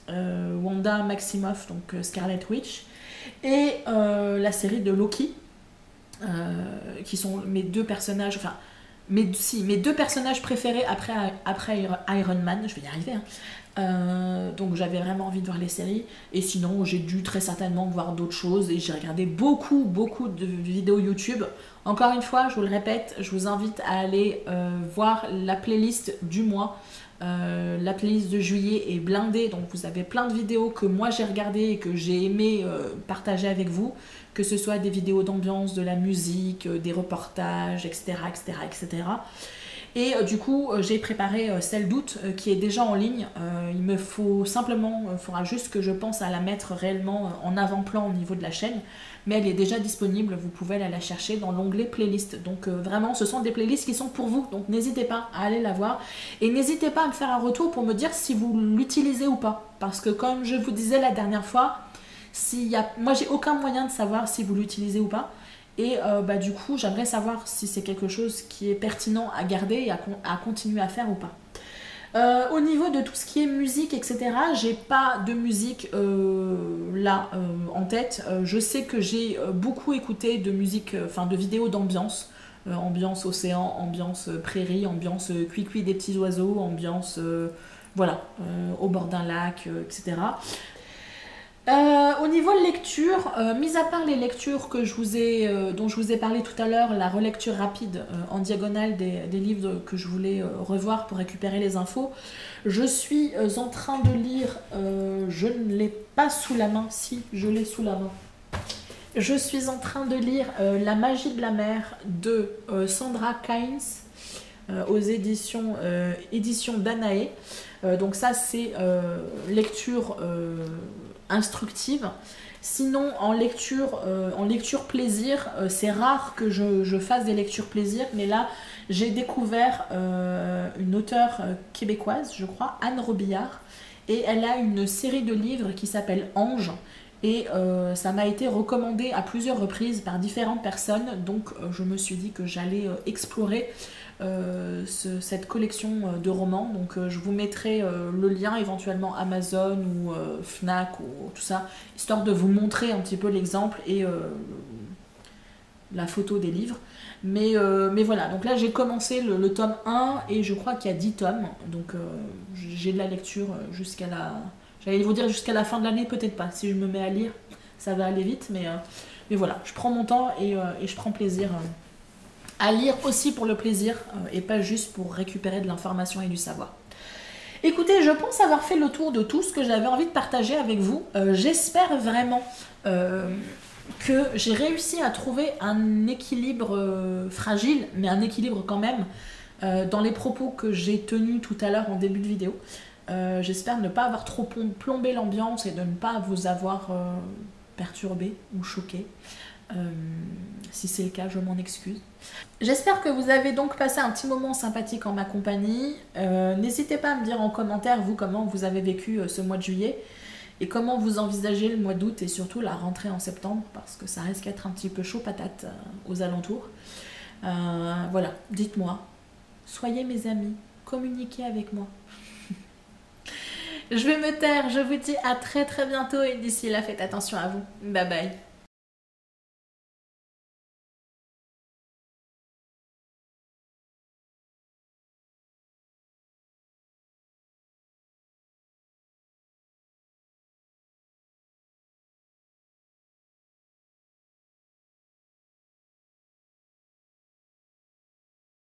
Wanda Maximoff, donc Scarlet Witch, et la série de Loki, qui sont mes 2 personnages, enfin mes 2 personnages préférés après Iron Man, je vais y arriver, hein. Donc j'avais vraiment envie de voir les séries, et sinon j'ai dû très certainement voir d'autres choses, et j'ai regardé beaucoup de vidéos YouTube. Encore une fois, je vous le répète, je vous invite à aller voir la playlist du mois. La playlist de juillet est blindée, donc vous avez plein de vidéos que moi j'ai regardées et que j'ai aimé partager avec vous, que ce soit des vidéos d'ambiance, de la musique, des reportages, etc. Et du coup, j'ai préparé celle d'août qui est déjà en ligne. Il me faut simplement, il faudra juste que je pense à la mettre réellement en avant-plan au niveau de la chaîne. Mais elle est déjà disponible, vous pouvez aller la chercher dans l'onglet playlist. Donc vraiment, ce sont des playlists qui sont pour vous. Donc n'hésitez pas à aller la voir. Et n'hésitez pas à me faire un retour pour me dire si vous l'utilisez ou pas. Parce que comme je vous disais la dernière fois, moi j'ai aucun moyen de savoir si vous l'utilisez ou pas. Et du coup, j'aimerais savoir si c'est quelque chose qui est pertinent à garder et à continuer à faire ou pas. Au niveau de tout ce qui est musique, etc., j'ai pas de musique là en tête. Je sais que j'ai beaucoup écouté de musique, de vidéos d'ambiance. Ambiance océan, ambiance prairie, ambiance cuicui des petits oiseaux, ambiance au bord d'un lac, etc. Au niveau de lecture, mis à part les lectures que dont je vous ai parlé tout à l'heure, la relecture rapide en diagonale des livres que je voulais revoir pour récupérer les infos, je suis en train de lire, je ne l'ai pas sous la main, si je l'ai sous la main. Je suis en train de lire La magie de la mer de Sandra Kynes aux éditions Danae. Donc ça c'est lecture instructive. Sinon en lecture plaisir, c'est rare que je fasse des lectures plaisir, mais là j'ai découvert une auteure québécoise, je crois, Anne Robillard, et elle a une série de livres qui s'appelle Ange. Et ça m'a été recommandé à plusieurs reprises par différentes personnes, donc je me suis dit que j'allais explorer cette collection de romans. Donc je vous mettrai le lien éventuellement Amazon ou Fnac ou tout ça, histoire de vous montrer un petit peu l'exemple et la photo des livres. Mais voilà, donc là j'ai commencé le tome 1 et je crois qu'il y a 10 tomes, donc j'ai de la lecture jusqu'à la... J'allais vous dire jusqu'à la fin de l'année, peut-être pas. Si je me mets à lire, ça va aller vite. Mais voilà, je prends mon temps et je prends plaisir à lire aussi pour le plaisir et pas juste pour récupérer de l'information et du savoir. Écoutez, je pense avoir fait le tour de tout ce que j'avais envie de partager avec vous. J'espère vraiment que j'ai réussi à trouver un équilibre fragile, mais un équilibre quand même, dans les propos que j'ai tenus tout à l'heure en début de vidéo. J'espère ne pas avoir trop plombé l'ambiance et de ne pas vous avoir perturbé ou choqué. Si c'est le cas, je m'en excuse. J'espère que vous avez donc passé un petit moment sympathique en ma compagnie. N'hésitez pas à me dire en commentaire, vous, comment vous avez vécu ce mois de juillet et comment vous envisagez le mois d'août et surtout la rentrée en septembre, parce que ça risque d'être un petit peu chaud patate aux alentours. Voilà, dites-moi, soyez mes amis, communiquez avec moi. Je vais me taire, je vous dis à très très bientôt et d'ici là faites attention à vous. Bye bye.